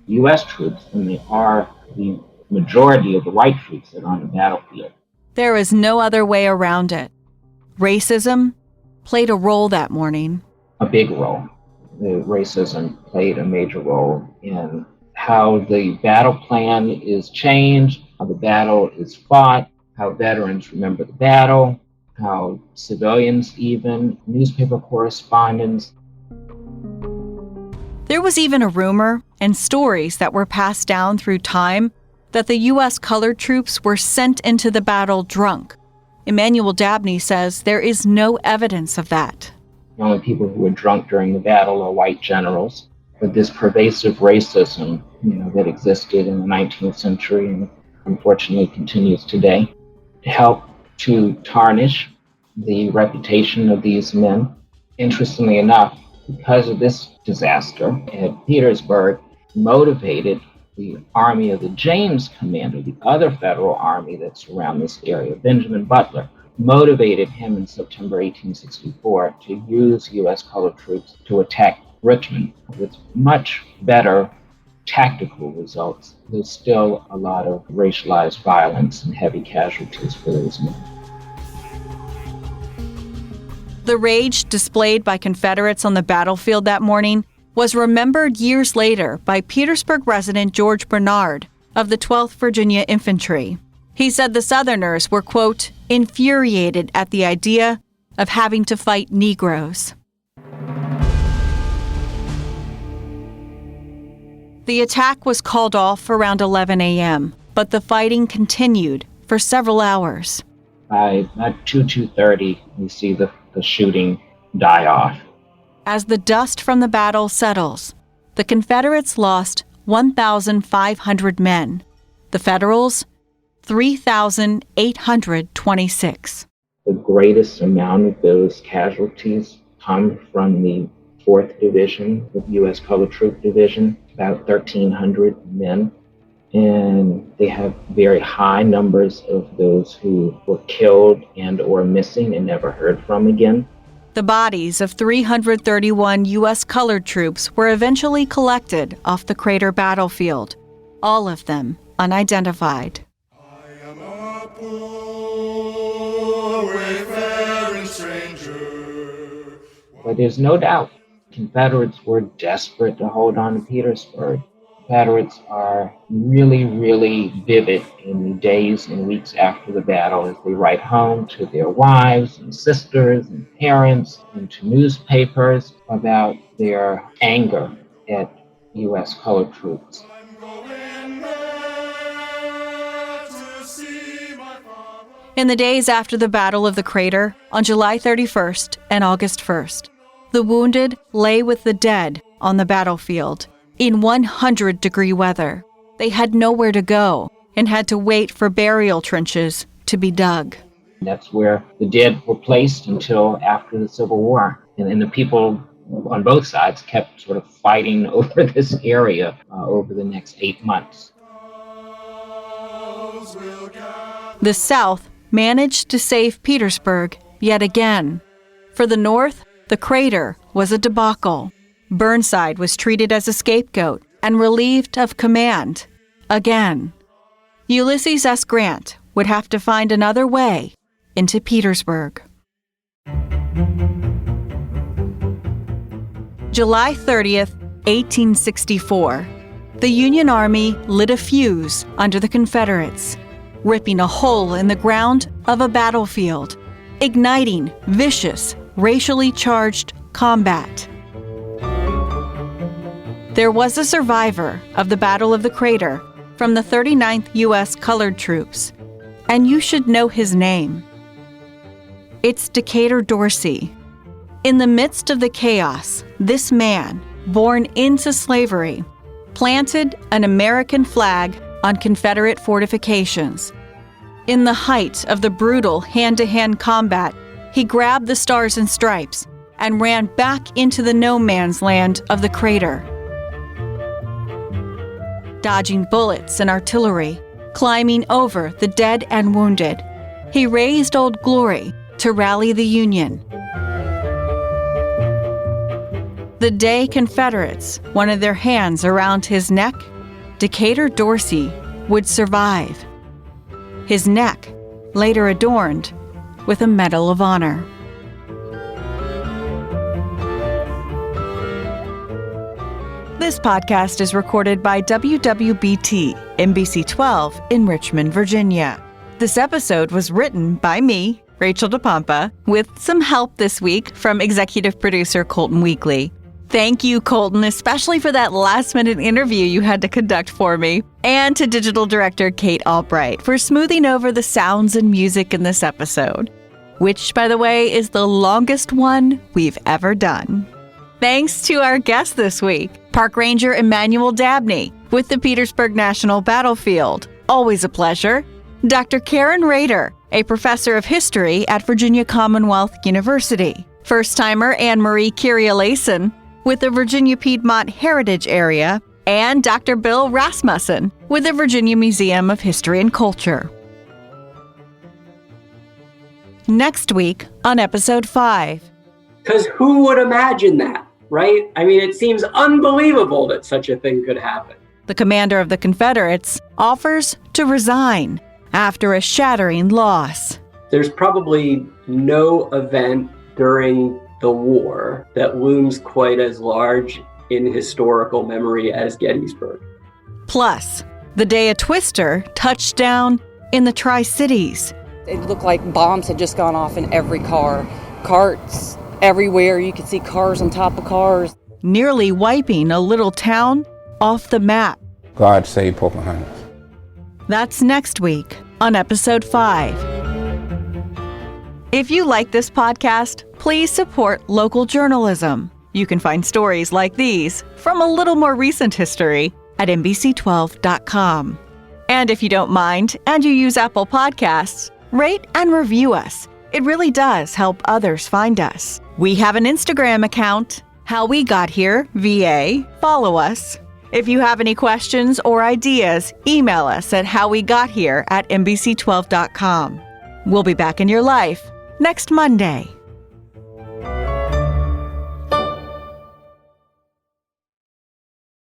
U.S. troops than they are the majority of the white troops that are on the battlefield. There is no other way around it. Racism played a role that morning. A big role. The racism played a major role in how the battle plan is changed, how the battle is fought, how veterans remember the battle, how civilians, even newspaper correspondents. There was even a rumor and stories that were passed down through time that the U.S. colored troops were sent into the battle drunk. Emmanuel Dabney says there is no evidence of that. The only people who were drunk during the battle are white generals. But this pervasive racism, that existed in the 19th century and unfortunately continues today, helped to tarnish the reputation of these men. Interestingly enough, because of this disaster at Petersburg, motivated the army of the James Commander, the other federal army that's around this area, Benjamin Butler, motivated him in September 1864 to use U.S. colored troops to attack Richmond with much better tactical results. There's still a lot of racialized violence and heavy casualties for those men. The rage displayed by Confederates on the battlefield that morning was remembered years later by Petersburg resident George Bernard of the 12th Virginia Infantry. He said the Southerners were, quote, infuriated at the idea of having to fight Negroes. The attack was called off around 11 a.m., but the fighting continued for several hours. By 2:30, we see the shooting die off. As the dust from the battle settles, the Confederates lost 1,500 men. The Federals, 3,826. The greatest amount of those casualties come from the 4th Division, the U.S. Colored Troop Division, about 1,300 men. And they have very high numbers of those who were killed and or missing and never heard from again. The bodies of 331 U.S. colored troops were eventually collected off the crater battlefield, all of them unidentified. I am a poor wayfaring stranger. But there's no doubt Confederates were desperate to hold on to Petersburg. Confederates are really, really vivid in the days and weeks after the battle as they write home to their wives and sisters and parents and to newspapers about their anger at U.S. colored troops. In the days after the Battle of the Crater, on July 31st and August 1st, the wounded lay with the dead on the battlefield. in 100-degree weather. They had nowhere to go and had to wait for burial trenches to be dug. That's where the dead were placed until after the Civil War. And the people on both sides kept sort of fighting over this area over the next 8 months. The South managed to save Petersburg yet again. For the North, the crater was a debacle. Burnside was treated as a scapegoat and relieved of command again. Ulysses S. Grant would have to find another way into Petersburg. July 30th, 1864. The Union Army lit a fuse under the Confederates, ripping a hole in the ground of a battlefield, igniting vicious, racially charged combat. There was a survivor of the Battle of the Crater from the 39th U.S. Colored Troops, and you should know his name. It's Decatur Dorsey. In the midst of the chaos, this man, born into slavery, planted an American flag on Confederate fortifications. In the height of the brutal hand-to-hand combat, he grabbed the Stars and Stripes and ran back into the no man's land of the crater. Dodging bullets and artillery, climbing over the dead and wounded, he raised Old Glory to rally the Union. The day Confederates wanted their hands around his neck, Decatur Dorsey would survive. His neck later adorned with a Medal of Honor. This podcast is recorded by WWBT, NBC 12 in Richmond, Virginia. This episode was written by me, Rachel DePompa, with some help this week from executive producer Colton Weekly. Thank you, Colton, especially for that last-minute interview you had to conduct for me, and to digital director Kate Albright for smoothing over the sounds and music in this episode, which, by the way, is the longest one we've ever done. Thanks to our guest this week, Park Ranger Emmanuel Dabney with the Petersburg National Battlefield. Always a pleasure. Dr. Karen Rader, a professor of history at Virginia Commonwealth University. First-timer Anne-Marie Kyrieleison with the Virginia Piedmont Heritage Area, and Dr. Bill Rasmussen with the Virginia Museum of History and Culture. Next week on Episode 5. Because who would imagine that, right? I mean, it seems unbelievable that such a thing could happen. The commander of the Confederates offers to resign after a shattering loss. There's probably no event during the war that looms quite as large in historical memory as Gettysburg. Plus, the day a twister touched down in the Tri-Cities. It looked like bombs had just gone off in every car. Carts everywhere. You could see cars on top of cars. Nearly wiping a little town off the map. God save Pocahontas. That's next week on Episode 5. If you like this podcast, please support local journalism. You can find stories like these from a little more recent history at NBC12.com. And if you don't mind and you use Apple Podcasts, rate and review us. It really does help others find us. We have an Instagram account, How We Got Here, VA. Follow us. If you have any questions or ideas, email us at howwegothere@NBC12.com. We'll be back in your life next Monday.